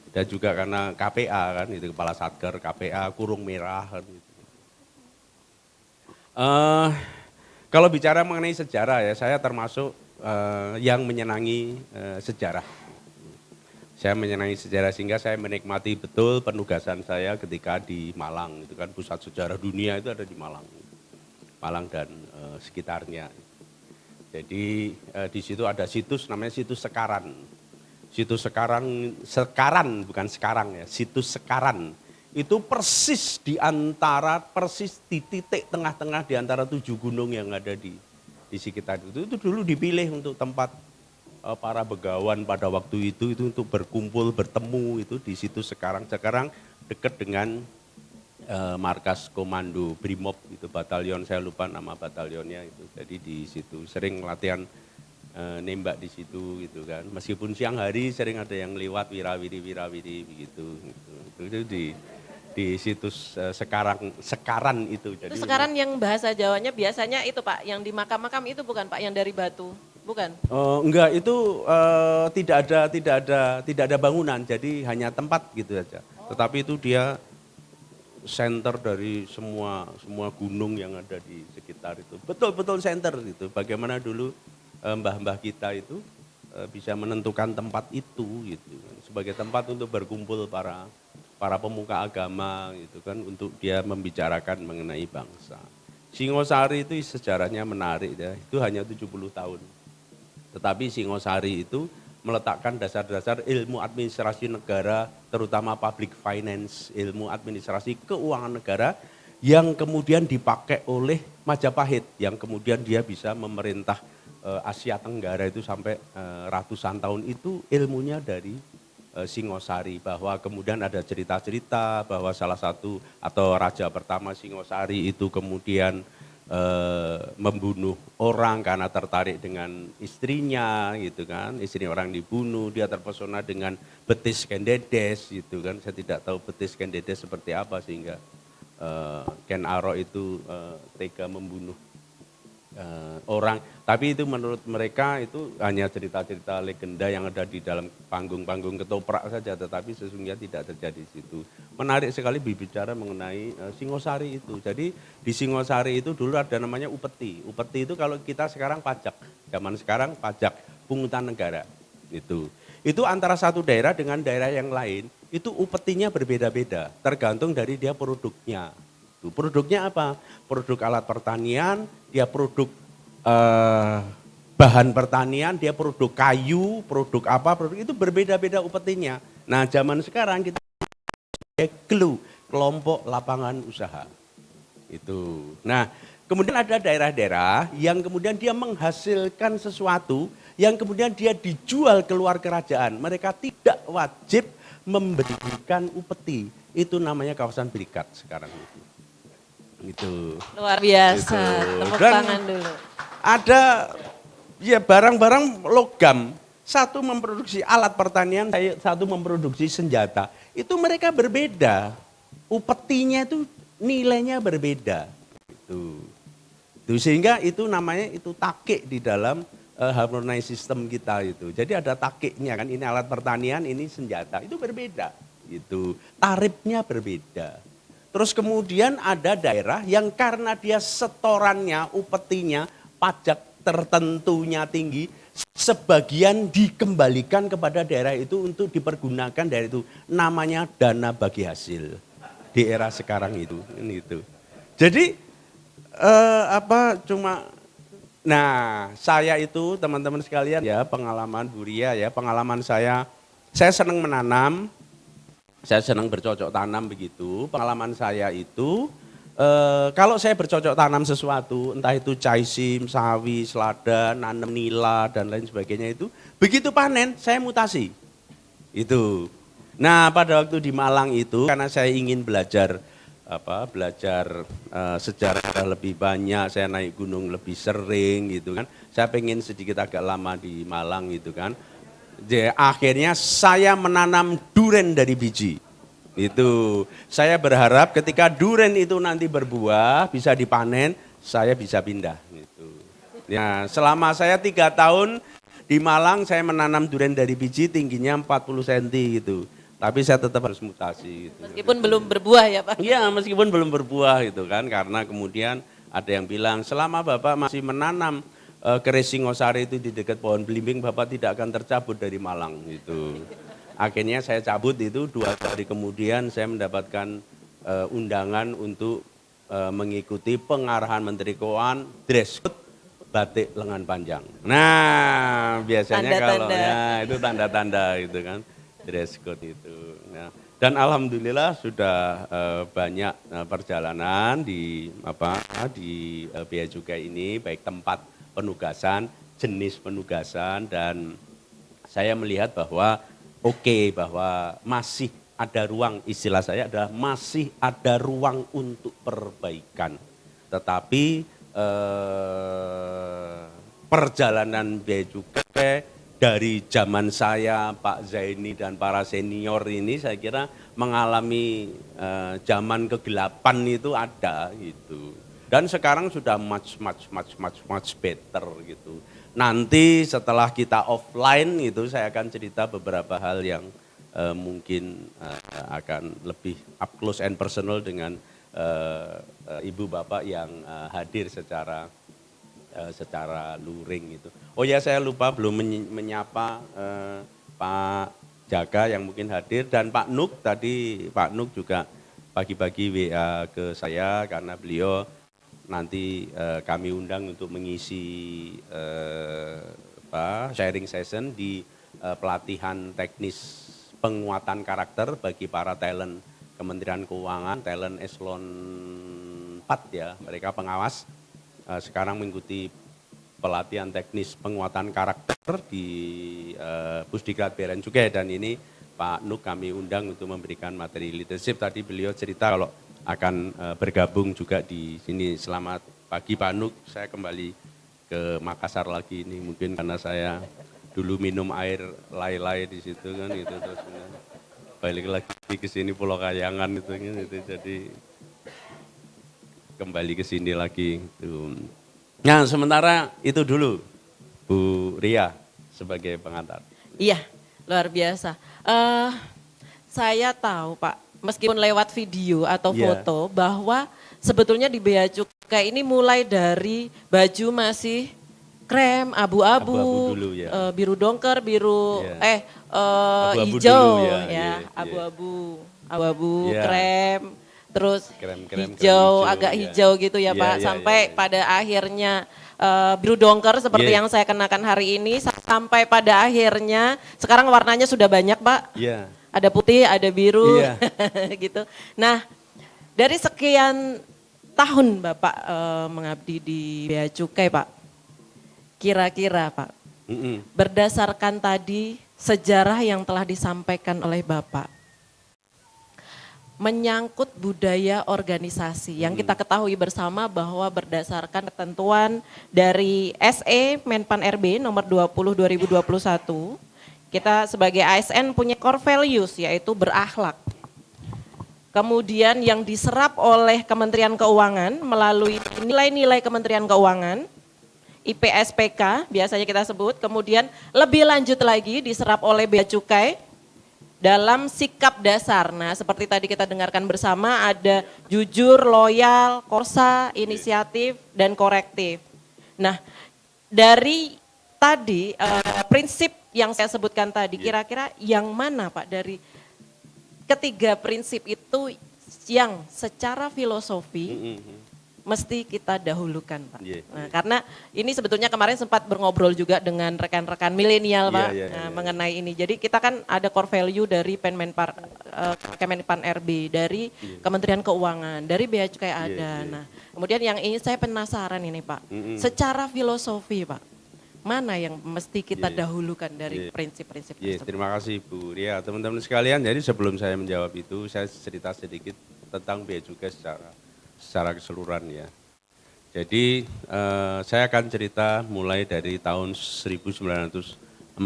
Dan juga karena KPA kan, itu Kepala Satker, KPA, kurung merah kan gitu. Kalau bicara mengenai sejarah ya, saya termasuk yang menyenangi sejarah. Saya menyenangi sejarah sehingga saya menikmati betul penugasan saya ketika di Malang. Itu kan pusat sejarah dunia itu ada di Malang. Malang dan sekitarnya. Jadi di situ ada situs namanya situs Sekaran. Situs Sekaran bukan sekarang ya, situs Sekaran itu persis di titik tengah-tengah di antara 7 gunung yang ada di sekitar itu. Itu dulu dipilih untuk tempat para begawan pada waktu itu untuk berkumpul, bertemu itu di situ. Sekarang dekat dengan markas komando Brimob itu, batalion, saya lupa nama batalionnya itu. Jadi di situ sering latihan nembak di situ gitu kan. Meskipun siang hari sering ada yang lewat wirawiri begitu. Itu di situs Sekaran itu. Jadi Itu Sekaran yang bahasa Jawanya biasanya itu Pak, yang di makam-makam itu bukan Pak, yang dari batu, bukan? Enggak, itu tidak ada bangunan, jadi hanya tempat gitu saja. Tetapi itu dia center dari semua gunung yang ada di sekitar itu. Betul-betul center gitu. Bagaimana dulu mbah-mbah kita itu bisa menentukan tempat itu gitu sebagai tempat untuk berkumpul para pemuka agama gitu kan, untuk dia membicarakan mengenai bangsa. Singosari itu sejarahnya menarik ya. Itu hanya 70 tahun. Tetapi Singosari itu meletakkan dasar-dasar ilmu administrasi negara, terutama public finance, ilmu administrasi keuangan negara yang kemudian dipakai oleh Majapahit, yang kemudian dia bisa memerintah Asia Tenggara itu sampai ratusan tahun. Itu ilmunya dari Singosari, bahwa kemudian ada cerita-cerita bahwa salah satu atau raja pertama Singosari itu kemudian membunuh orang karena tertarik dengan istrinya gitu kan, istri orang dibunuh, dia terpesona dengan betis Kendedes gitu kan. Saya tidak tahu betis Kendedes seperti apa sehingga Ken Arok itu tega membunuh orang. Tapi itu menurut mereka itu hanya cerita-cerita legenda yang ada di dalam panggung-panggung ketoprak saja, tetapi sesungguhnya tidak terjadi di situ. Menarik sekali berbicara mengenai Singosari itu. Jadi di Singosari itu dulu ada namanya upeti. Upeti itu kalau kita sekarang pajak, zaman sekarang pajak pungutan negara. Itu antara satu daerah dengan daerah yang lain, itu upetinya berbeda-beda, tergantung dari dia produknya. Produknya apa? Produk alat pertanian, dia produk bahan pertanian, dia produk kayu, produk apa, produk itu berbeda-beda upetinya. Nah zaman sekarang kita GLU, kelompok lapangan usaha. Itu. Nah kemudian ada daerah-daerah yang kemudian dia menghasilkan sesuatu yang kemudian dia dijual keluar kerajaan. Mereka tidak wajib memberikan upeti. Itu namanya kawasan berikat sekarang itu. Itu luar biasa, tepuk tangan dulu. Ada ya barang-barang logam, satu memproduksi alat pertanian, satu memproduksi senjata. Itu mereka berbeda, upetinya itu nilainya berbeda. Itu sehingga itu namanya itu takik di dalam harmonized system kita itu. Jadi ada takiknya kan, ini alat pertanian, ini senjata, itu berbeda. Itu tarifnya berbeda. Terus kemudian ada daerah yang karena dia setorannya, upetinya, pajak tertentunya tinggi, sebagian dikembalikan kepada daerah itu untuk dipergunakan daerah itu. Namanya dana bagi hasil di era sekarang itu. Jadi nah saya itu teman-teman sekalian ya, pengalaman Buria ya, pengalaman saya senang menanam. Saya senang bercocok tanam begitu. Pengalaman saya itu, kalau saya bercocok tanam sesuatu, entah itu caisim, sawi, selada, nanam nila, dan lain sebagainya itu, begitu panen, saya mutasi. Itu. Nah pada waktu di Malang itu, karena saya ingin belajar sejarah lebih banyak, saya naik gunung lebih sering gitu kan. Saya pengen sedikit agak lama di Malang gitu kan. Jadi, akhirnya saya menanam duren dari biji. Itu saya berharap ketika duren itu nanti berbuah bisa dipanen, saya bisa pindah. Gitu. Ya, selama saya 3 tahun di Malang saya menanam duren dari biji tingginya 40 cm gitu. Tapi saya tetap harus mutasi. Gitu. Meskipun belum berbuah ya Pak? Iya, meskipun belum berbuah gitu kan, karena kemudian ada yang bilang selama Bapak masih menanam keris Singosari itu di dekat pohon belimbing, Bapak tidak akan tercabut dari Malang gitu. Akhirnya saya cabut itu, 2 hari kemudian saya mendapatkan undangan untuk mengikuti pengarahan Menteri Keuangan, dress code batik lengan panjang. Nah biasanya tanda-tanda. Kalau ya itu tanda-tanda gitu kan, dress code itu. Nah, Dan alhamdulillah sudah banyak perjalanan di Bea Cukai ini, baik tempat penugasan, jenis penugasan, dan saya melihat bahwa bahwa masih ada ruang, istilah saya adalah masih ada ruang untuk perbaikan. Tetapi perjalanan Bea Cukai dari zaman saya, Pak Zaini dan para senior ini saya kira mengalami zaman kegelapan itu ada gitu. Dan sekarang sudah much better gitu. Nanti setelah kita offline itu saya akan cerita beberapa hal yang mungkin akan lebih up close and personal dengan ibu bapak yang hadir secara luring itu. Oh ya, saya lupa belum menyapa Pak Jaka yang mungkin hadir, dan Pak Nuk tadi, Pak Nuk juga pagi-pagi WA ke saya karena beliau nanti kami undang untuk mengisi sharing session di pelatihan teknis penguatan karakter bagi para talent Kementerian Keuangan, talent eselon 4 ya, mereka pengawas. Sekarang mengikuti pelatihan teknis penguatan karakter di Pusdiklat Bea dan Cukai, dan ini Pak Nuk kami undang untuk memberikan materi leadership. Tadi beliau cerita kalau akan bergabung juga di sini. Selamat pagi Pak Nuk, saya kembali ke Makassar lagi ini mungkin karena saya dulu minum air lay-lay di situ kan gitu, terus balik lagi ke sini Pulau Kayangan itu gitu, jadi kembali ke sini lagi gitu. Nah, sementara itu dulu Bu Ria sebagai pengantar. Iya, luar biasa. Saya tahu Pak, meskipun lewat video atau foto, bahwa sebetulnya di Bea Cukai ini mulai dari baju masih krem, abu-abu, biru dongker, biru hijau abu-abu, krem, terus hijau, agak hijau gitu ya Pak, sampai pada akhirnya biru dongker seperti yang saya kenakan hari ini, sampai pada akhirnya sekarang warnanya sudah banyak Pak, ada putih, ada biru, gitu. Nah, dari sekian tahun Bapak mengabdi di Bea Cukai Pak, kira-kira Pak, berdasarkan tadi sejarah yang telah disampaikan oleh Bapak, menyangkut budaya organisasi yang kita ketahui bersama bahwa berdasarkan ketentuan dari SE Menpan RB nomor 20 2021, kita sebagai ASN punya core values yaitu berakhlak. Kemudian yang diserap oleh Kementerian Keuangan melalui nilai-nilai Kementerian Keuangan, IPSPK biasanya kita sebut, kemudian lebih lanjut lagi diserap oleh Bea Cukai dalam sikap dasar. Nah, seperti tadi kita dengarkan bersama, ada jujur, loyal, korsa, inisiatif, dan korektif. Nah, dari tadi prinsip yang saya sebutkan tadi, kira-kira yang mana Pak dari ketiga prinsip itu yang secara filosofi mesti kita dahulukan Pak. Nah, karena ini sebetulnya kemarin sempat ngobrol juga dengan rekan-rekan milenial Pak mengenai ini. Jadi kita kan ada core value dari Kemenpan RB, dari Kementerian Keuangan, dari Bea Cukai ada. Nah, kemudian yang ini saya penasaran ini Pak, secara filosofi Pak, mana yang mesti kita dahulukan dari prinsip-prinsip tersebut? Terima kasih Bu Ria, teman-teman sekalian. Jadi sebelum saya menjawab itu, saya cerita sedikit tentang Bea Cukai secara keseluruhan ya. Jadi saya akan cerita mulai dari tahun 1944.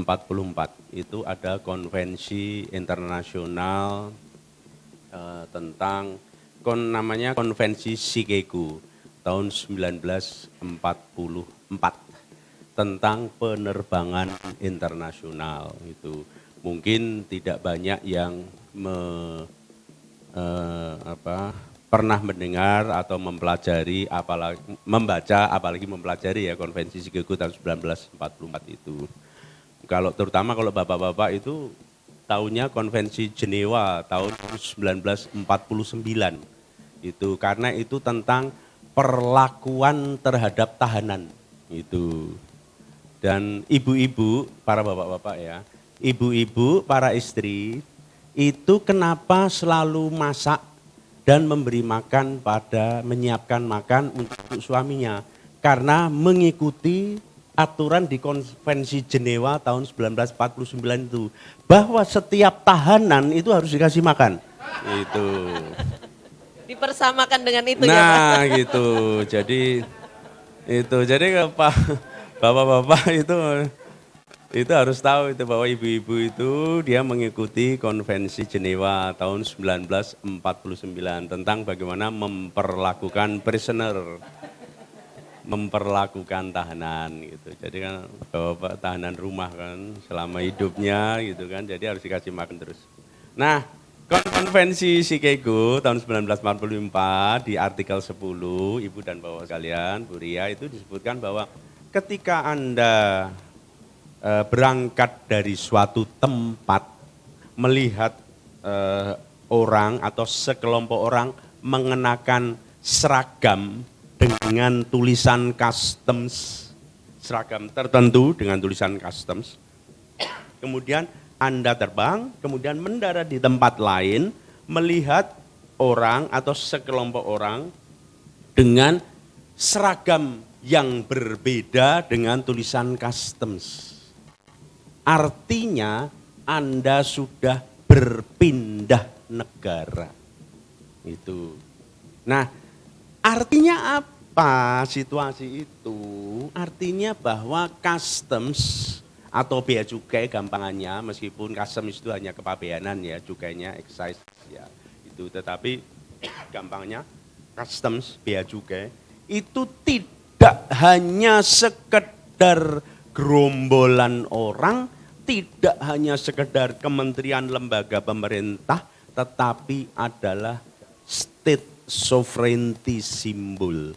Itu ada konvensi internasional tentang namanya Konvensi Shikegu tahun 1944 tentang penerbangan internasional. Itu mungkin tidak banyak yang pernah mendengar atau mempelajari, apalagi mempelajari ya Konvensi Shikegu tahun 1944 itu. Terutama kalau bapak-bapak itu tahunnya Konvensi Jenewa tahun 1949 itu, karena itu tentang perlakuan terhadap tahanan itu. Dan ibu-ibu, para bapak-bapak ya, ibu-ibu, para istri itu kenapa selalu masak dan memberi makan menyiapkan makan untuk suaminya? Karena mengikuti aturan di Konvensi Jenewa tahun 1949 itu, bahwa setiap tahanan itu harus dikasih makan. Itu. Dipersamakan dengan itu ya Pak. Nah gitu, jadi Pak, bapak-bapak itu harus tahu itu bahwa ibu-ibu itu dia mengikuti Konvensi Jenewa tahun 1949 tentang bagaimana memperlakukan prisoner, memperlakukan tahanan gitu. Jadi kan bapak tahanan rumah kan selama hidupnya gitu kan, jadi harus dikasih makan terus. Nah, Konvensi Chicago tahun 1944 di artikel 10, Ibu dan Bapak sekalian, Bu Ria, itu disebutkan bahwa ketika Anda berangkat dari suatu tempat, melihat orang atau sekelompok orang mengenakan seragam dengan tulisan customs, seragam tertentu dengan tulisan customs, kemudian Anda terbang, kemudian mendarat di tempat lain, melihat orang atau sekelompok orang dengan seragam yang berbeda dengan tulisan customs. Artinya Anda sudah berpindah negara. Itu. Nah, artinya apa situasi itu? Artinya bahwa customs atau bea cukai gampangannya, meskipun customs itu hanya kepabeanan ya, cukainya excise ya itu, tetapi gampangnya customs bea cukai itu tidak hanya sekedar gerombolan orang, tidak hanya sekedar kementerian lembaga pemerintah, tetapi adalah state sovereignty symbol.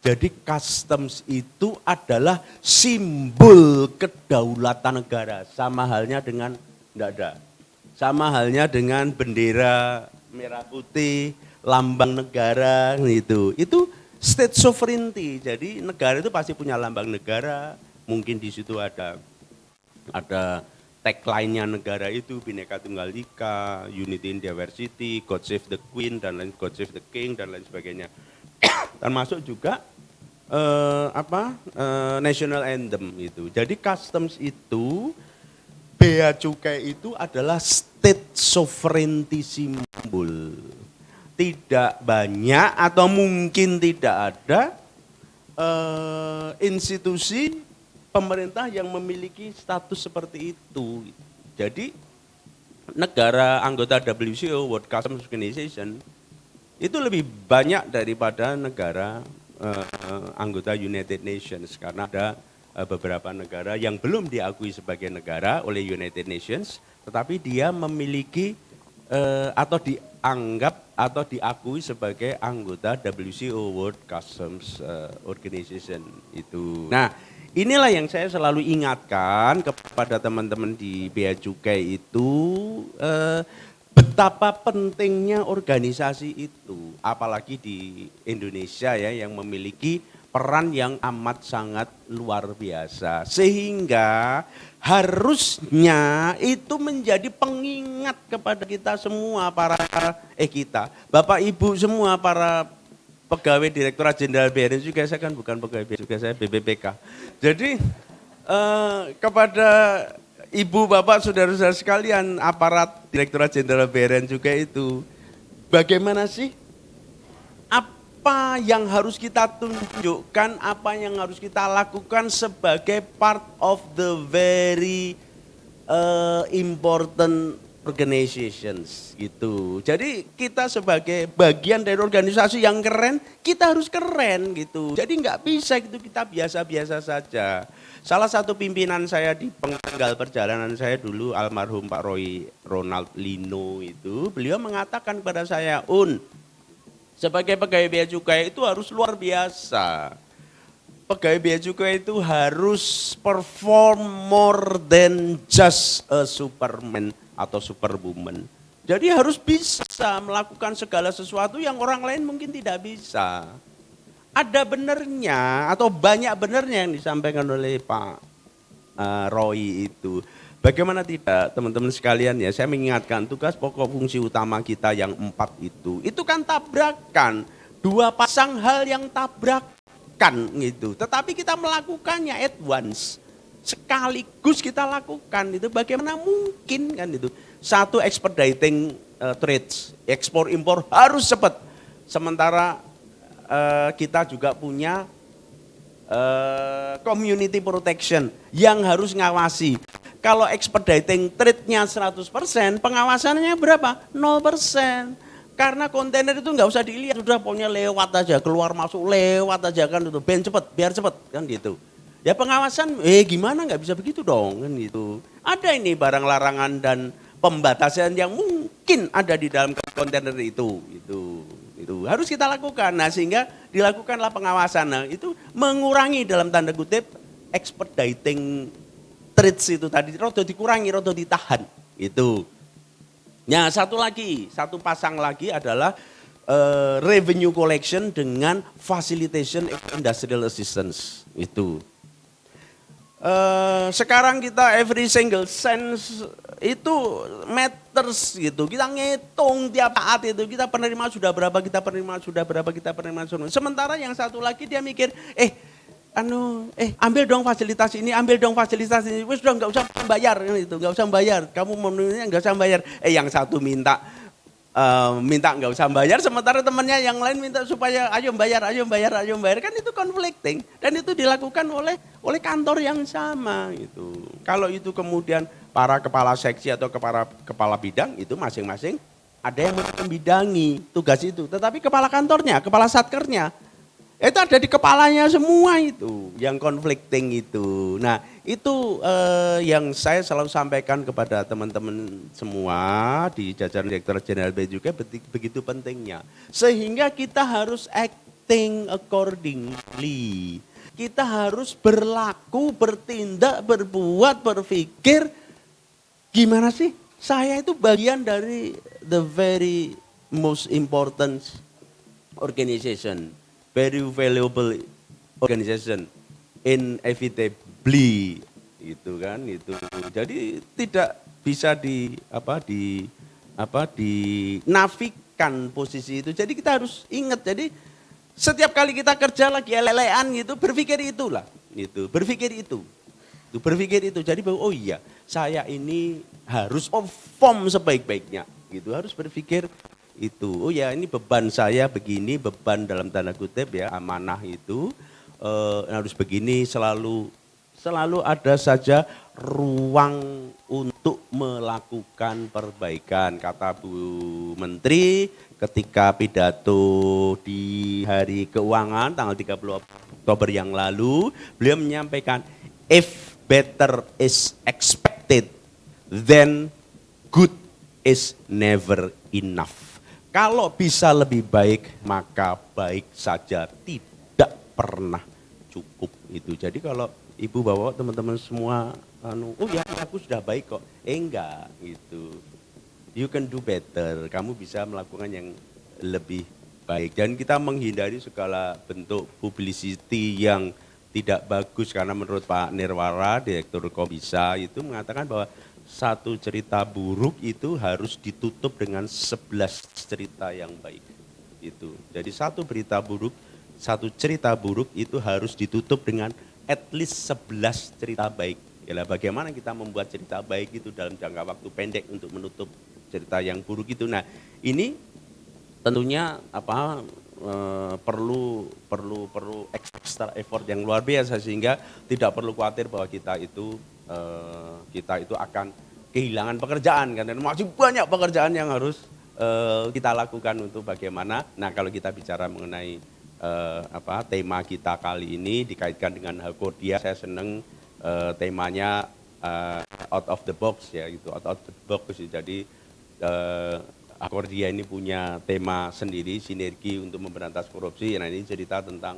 Jadi customs itu adalah simbol kedaulatan negara, sama halnya dengan enggak ada. Sama halnya dengan bendera merah putih, lambang negara gitu. Itu state sovereignty. Jadi negara itu pasti punya lambang negara. Mungkin di situ ada tagline-nya negara itu, Bhinneka Tunggal Ika, Unity in Diversity, God Save the Queen dan lain, God Save the King dan lain sebagainya. Termasuk juga national anthem itu. Jadi customs itu, bea cukai itu adalah state sovereignty symbol. Tidak banyak atau mungkin tidak ada institusi pemerintah yang memiliki status seperti itu. Jadi negara anggota WCO, World Customs Organization, itu lebih banyak daripada negara anggota United Nations, karena ada beberapa negara yang belum diakui sebagai negara oleh United Nations, tetapi dia memiliki atau dianggap atau diakui sebagai anggota WCO, World Customs Organization itu. Nah, inilah yang saya selalu ingatkan kepada teman-teman di bea cukai itu, betapa pentingnya organisasi itu, apalagi di Indonesia ya, yang memiliki peran yang amat sangat luar biasa, sehingga harusnya itu menjadi pengingat kepada kita semua, Bapak Ibu semua, para pegawai Direktorat Jenderal Bea dan Cukai. Saya kan bukan pegawai bea cukai, saya BPPK. Jadi kepada Ibu, Bapak, saudara-saudara sekalian, aparat Direktorat Jenderal Bea dan Cukai itu, bagaimana sih? Apa yang harus kita tunjukkan, apa yang harus kita lakukan sebagai part of the very important organizations gitu. Jadi kita sebagai bagian dari organisasi yang keren, kita harus keren gitu. Jadi nggak bisa gitu kita biasa-biasa saja. Salah satu pimpinan saya di penggal perjalanan saya dulu, almarhum Pak Roy Ronald Lino itu, beliau mengatakan kepada saya, sebagai pegawai bea cukai itu harus luar biasa. Pegawai bea cukai itu harus perform more than just a superman atau superwoman. Jadi harus bisa melakukan segala sesuatu yang orang lain mungkin tidak bisa. Ada benernya atau banyak benernya yang disampaikan oleh Pak Roy itu. Bagaimana tidak teman-teman sekalian ya, saya mengingatkan tugas pokok fungsi utama kita yang 4 itu kan tabrakan, 2 pasang hal yang tabrakan gitu. Tetapi kita melakukannya at once, sekaligus kita lakukan itu bagaimana mungkin kan itu. Satu, expediting trades, ekspor impor harus cepat. Sementara kita juga punya community protection yang harus ngawasi. Kalau expediting trade-nya 100%, pengawasannya berapa? 0%. Karena kontainer itu nggak usah dilihat, sudah pokoknya lewat aja, keluar masuk lewat aja kan itu, ben cepet, biar cepet kan gitu. Ya pengawasan, gimana nggak bisa begitu dong kan gitu. Ada ini barang larangan dan pembatasan yang mungkin ada di dalam kontainer itu harus kita lakukan. Nah sehingga dilakukanlah pengawasan. Nah itu mengurangi dalam tanda kutip expediting trades itu tadi, rodo dikurangi, rodo ditahan itu. Nah satu pasang lagi adalah revenue collection dengan facilitation industrial assistance itu. Sekarang kita every single cents itu matters gitu. Kita ngitung tiap saat itu, kita penerima sudah berapa, kita penerima sudah berapa, kita penerima sudah. Sementara yang satu lagi dia mikir, ambil dong fasilitas ini, ambil dong fasilitas ini, wis dong nggak usah bayar itu, nggak usah bayar. Kamu menunya nggak usah bayar. Yang satu minta nggak usah bayar, sementara temannya yang lain minta supaya ayo bayar, kan itu conflicting dan itu dilakukan oleh kantor yang sama itu. Kalau itu kemudian para kepala seksi atau kepala bidang itu masing-masing ada yang membidangi tugas itu, tetapi kepala kantornya, kepala satkernya itu ada di kepalanya semua itu, yang conflicting itu. Nah itu yang saya selalu sampaikan kepada teman-teman semua di jajaran Direktorat Jenderal Bea Cukai begitu pentingnya. Sehingga kita harus acting accordingly. Kita harus berlaku, bertindak, berbuat, berpikir, gimana sih saya itu bagian dari the very most important organization. Very valuable organization, inevitably itu kan itu. Jadi tidak bisa dinafikan posisi itu. Jadi kita harus ingat. Jadi setiap kali kita kerja lagi lelean gitu, berpikir itulah, itu berpikir itu. Berpikir itu. Jadi bahwa oh iya, saya ini harus perform sebaik-baiknya. Gitu, harus berpikir itu. Oh ya ini beban saya begini, beban dalam tanda kutip ya, amanah itu harus begini, selalu ada saja ruang untuk melakukan perbaikan. Kata Bu Menteri ketika pidato di Hari Keuangan tanggal 30 Oktober yang lalu, beliau menyampaikan if better is expected then good is never enough. Kalau bisa lebih baik, maka baik saja, tidak pernah cukup itu. Jadi kalau Ibu bawa teman-teman semua, oh ya aku sudah baik kok, enggak gitu. You can do better, kamu bisa melakukan yang lebih baik. Dan kita menghindari segala bentuk publicity yang tidak bagus, karena menurut Pak Nirwara, Direktur Kombisa itu mengatakan bahwa satu cerita buruk itu harus ditutup dengan 11 cerita yang baik. Itu. Jadi satu cerita buruk itu harus ditutup dengan at least 11 cerita baik. Yalah, bagaimana kita membuat cerita baik itu dalam jangka waktu pendek untuk menutup cerita yang buruk itu. Nah, ini tentunya perlu extra effort yang luar biasa, sehingga tidak perlu khawatir bahwa kita itu akan kehilangan pekerjaan, karena masih banyak pekerjaan yang harus kita lakukan untuk bagaimana. Nah kalau kita bicara mengenai tema kita kali ini dikaitkan dengan Hakodia, saya senang temanya out of the box ya, gitu, out of the box. Jadi Hakodia ini punya tema sendiri, sinergi untuk memberantas korupsi. Nah ini cerita tentang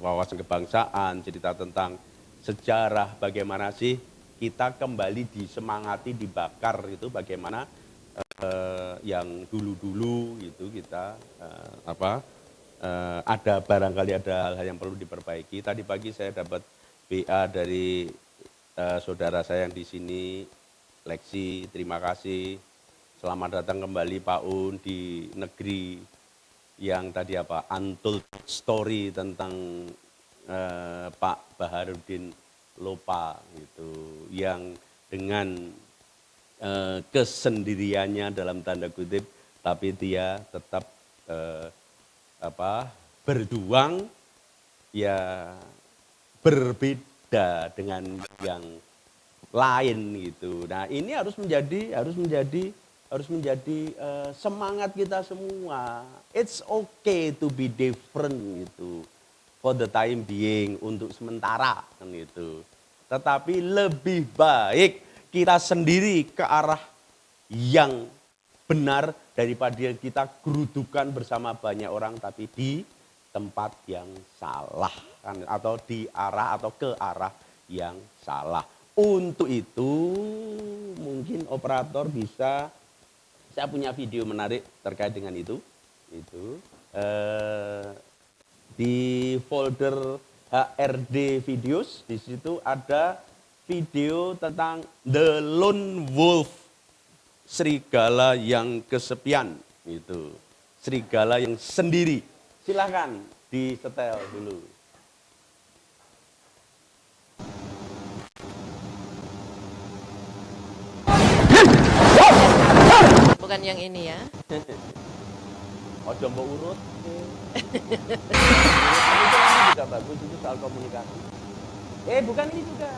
wawasan kebangsaan, cerita tentang sejarah, bagaimana sih kita kembali disemangati, dibakar itu, bagaimana yang dulu-dulu itu kita barangkali ada hal-hal yang perlu diperbaiki. Tadi pagi saya dapat BA dari saudara saya yang di sini, Lexi, terima kasih. Selamat datang kembali Pak Un di negeri yang tadi untold story tentang Pak Baharudin Lopa gitu, yang dengan kesendiriannya dalam tanda kutip, tapi dia tetap berjuang ya berbeda dengan yang lain gitu. Nah, ini harus menjadi semangat kita semua. It's okay to be different gitu. For the time being, untuk sementara kan gitu. Tetapi lebih baik kita sendiri ke arah yang benar daripada kita gerudukan bersama banyak orang tapi di tempat yang salah kan, atau di arah atau ke arah yang salah. Untuk itu mungkin operator bisa, saya punya video menarik terkait dengan itu di folder HRD videos, di situ ada video tentang The Lone Wolf, serigala yang kesepian itu, serigala yang sendiri. Silahkan disetel dulu. Bukan yang ini ya. Ojo mbok urut. Ini juga bagus, itu soal komunikasi. Bukan ini juga.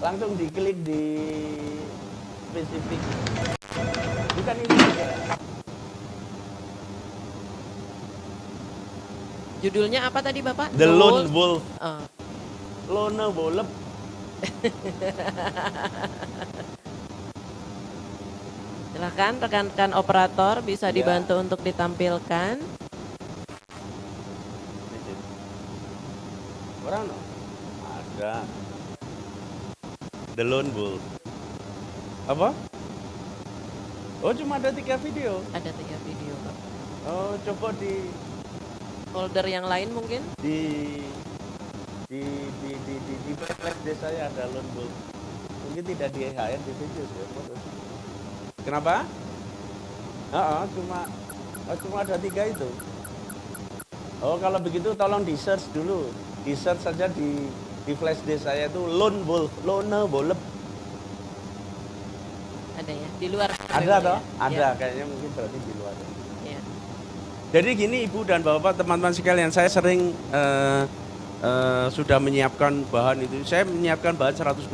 Langsung diklik di spesifik. Bukan ini juga. Judulnya apa tadi Bapak? The Lone Wolf. Lone Wolf. Silahkan rekan-rekan operator bisa dibantu untuk ditampilkan. Orang no? Ada. The Lone Wolf. Apa? Oh, cuma ada 3 video. Ada 3 video, Pak. Oh, coba di folder yang lain mungkin? Di flash disk saya ada Lone Wolf. Mungkin tidak di HRD di video ya. Kenapa? Cuma ada 3 itu. Oh, kalau begitu tolong di search dulu. Di search saja di flash disk saya itu Lone Wolf. Ada ya? Di luar? Ada toh? Ya? Ada, kayaknya mungkin berarti di luar. Ya. Jadi gini Ibu dan Bapak, teman-teman sekalian, saya sering sudah menyiapkan bahan itu. Saya menyiapkan bahan 128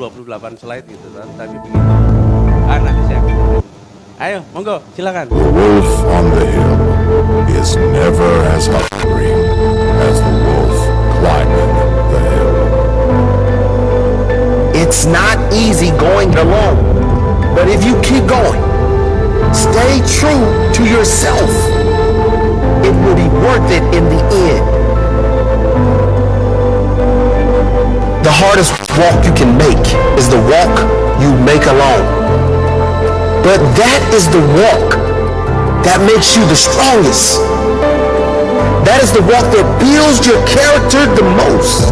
slide gitu kan, tapi begitu. Nanti saya ayo, monggo, silakan. The wolf on the hill is never as hungry as the wolf climbing the hill. It's not easy going alone, but if you keep going, stay true to yourself, it will be worth it in the end. The hardest walk you can make is the walk you make alone. But that is the walk that makes you the strongest. That is the walk that builds your character the most.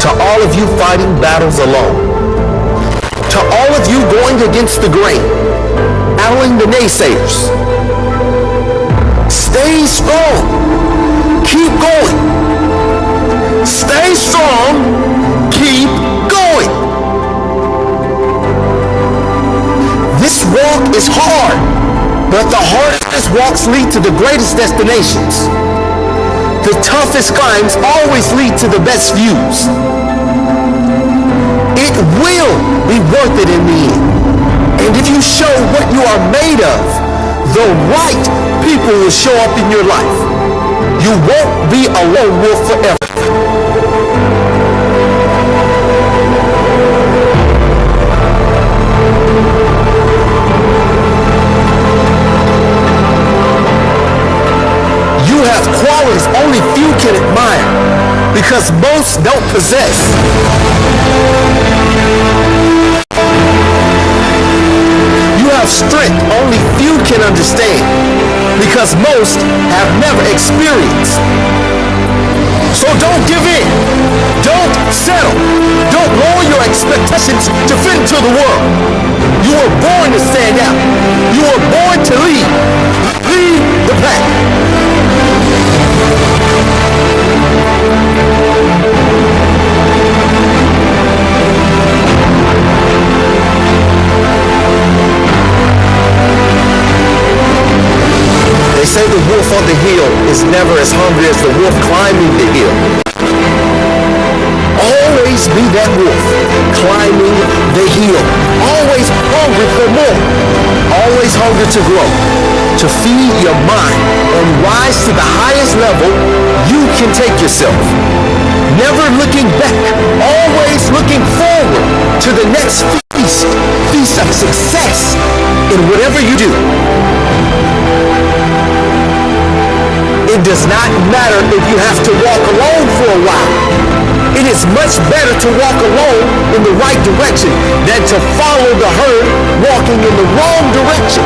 To all of you fighting battles alone, to all of you going against the grain, battling the naysayers, stay strong, keep going. Stay strong, keep going. This walk is hard, but the hardest walks lead to the greatest destinations. The toughest climbs always lead to the best views. It will be worth it in the end. And if you show what you are made of, the right people will show up in your life. You won't be a lone wolf forever. You have qualities only few can admire, because most don't possess. You have strength only few can understand, because most have never experienced. So don't give in. Don't settle. Don't lower your expectations to fit into the world. You were born to stand out. You were born to lead. Lead the pack. They say the wolf on the hill is never as hungry as the wolf climbing the hill. Always be that wolf climbing the hill. Always hungry for more. Always hungry to grow, to feed your mind and rise to the highest level you can take yourself. Never looking back, always looking forward to the next feast of success in whatever you do. It does not matter if you have to walk alone for a while. It is much better to walk alone in the right direction than to follow the herd walking in the wrong direction.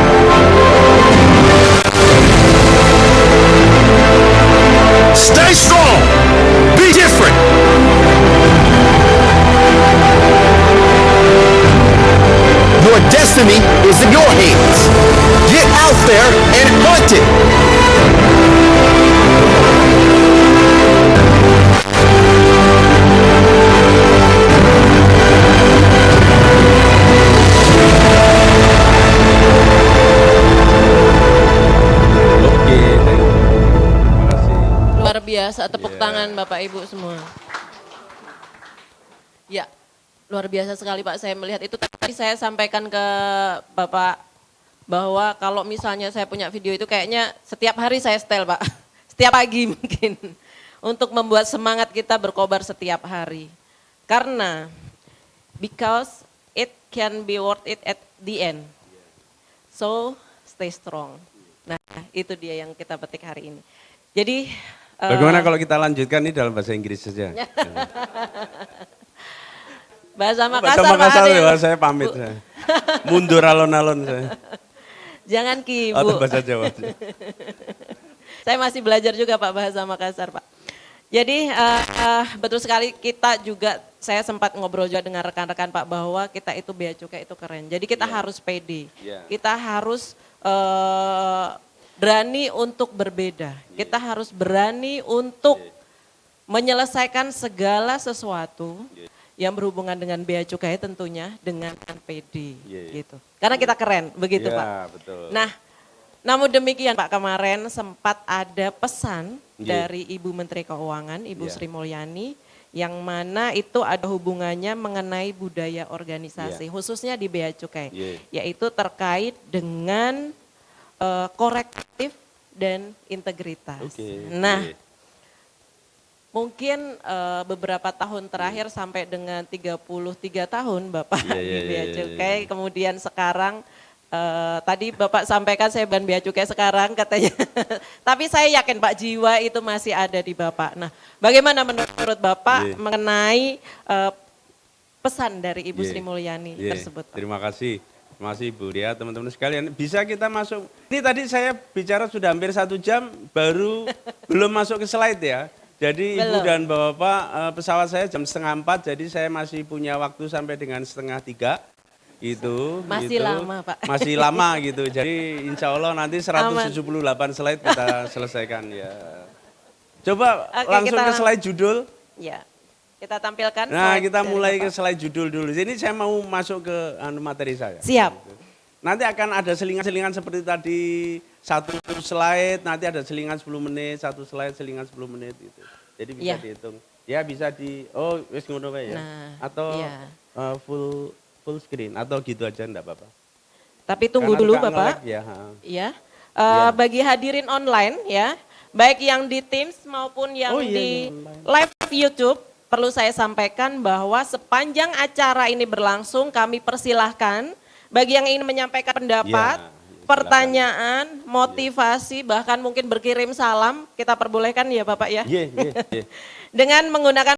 Stay strong. Be different. Your destiny is in your hands. Get out there and hunt it. Luar biasa, tepuk tangan Bapak Ibu semua. Ya, luar biasa sekali Pak, saya melihat itu tadi saya sampaikan ke Bapak bahwa kalau misalnya saya punya video itu kayaknya setiap hari saya setel Pak, setiap pagi mungkin. Untuk membuat semangat kita berkobar setiap hari. Karena, because it can be worth it at the end. So, stay strong. Nah, itu dia yang kita petik hari ini. Jadi, bagaimana kalau kita lanjutkan ini dalam bahasa Inggris saja? Bahasa Bahasa Makassar, Makassar Pak ya, saya pamit. Saya. Mundur alon-alon saya. Jangan Ki, Atau Bu. bahasa Jawa. Saya masih belajar juga Pak bahasa Makassar Pak. Jadi betul sekali kita juga, saya sempat ngobrol juga dengan rekan-rekan Pak bahwa kita itu bea cukai itu keren. Jadi kita harus pede, kita harus berani untuk berbeda. Kita harus berani untuk menyelesaikan segala sesuatu yang berhubungan dengan bea cukai tentunya dengan pede gitu. Karena kita keren, begitu Pak. Betul. Nah, namun demikian Pak, kemarin sempat ada pesan dari Ibu Menteri Keuangan, Ibu Sri Mulyani, yang mana itu ada hubungannya mengenai budaya organisasi, khususnya di bea cukai, yaitu terkait dengan korektif dan integritas. Nah, mungkin beberapa tahun terakhir sampai dengan 33 tahun Bapak di bea cukai, kemudian sekarang tadi Bapak sampaikan saya bukan bea cukai sekarang katanya. Tapi saya yakin Pak jiwa itu masih ada di Bapak. Nah, bagaimana menurut Bapak mengenai pesan dari Ibu Sri Mulyani tersebut Pak? Terima kasih. Terima kasih Ibu Ria, teman-teman sekalian. Bisa kita masuk. Ini tadi saya bicara sudah hampir 1 jam baru belum masuk ke slide ya. Jadi Ibu dan Bapak, pesawat saya jam 2:30, jadi saya masih punya waktu sampai dengan 2:30. Itu masih gitu. lama Pak. Masih lama gitu. Jadi insya Allah nanti 178 slide kita selesaikan ya. Coba langsung ke slide judul. Ya, kita tampilkan. Nah kita mulai ke slide judul dulu. Ini saya mau masuk ke materi saya. Siap. Nanti akan ada selingan-selingan seperti tadi, 1 slide, nanti ada selingan 10 menit, 1 slide selingan 10 menit gitu. Jadi bisa dihitung. Ya bisa oh wis ngono wae ya. Nah, atau full screen atau gitu aja enggak apa-apa. Tapi tunggu dulu Bapak. Bagi hadirin online ya, baik yang di Teams maupun yang di live YouTube, perlu saya sampaikan bahwa sepanjang acara ini berlangsung kami persilahkan bagi yang ingin menyampaikan pendapat, pertanyaan, motivasi, bahkan mungkin berkirim salam, kita perbolehkan ya Bapak ya. Dengan menggunakan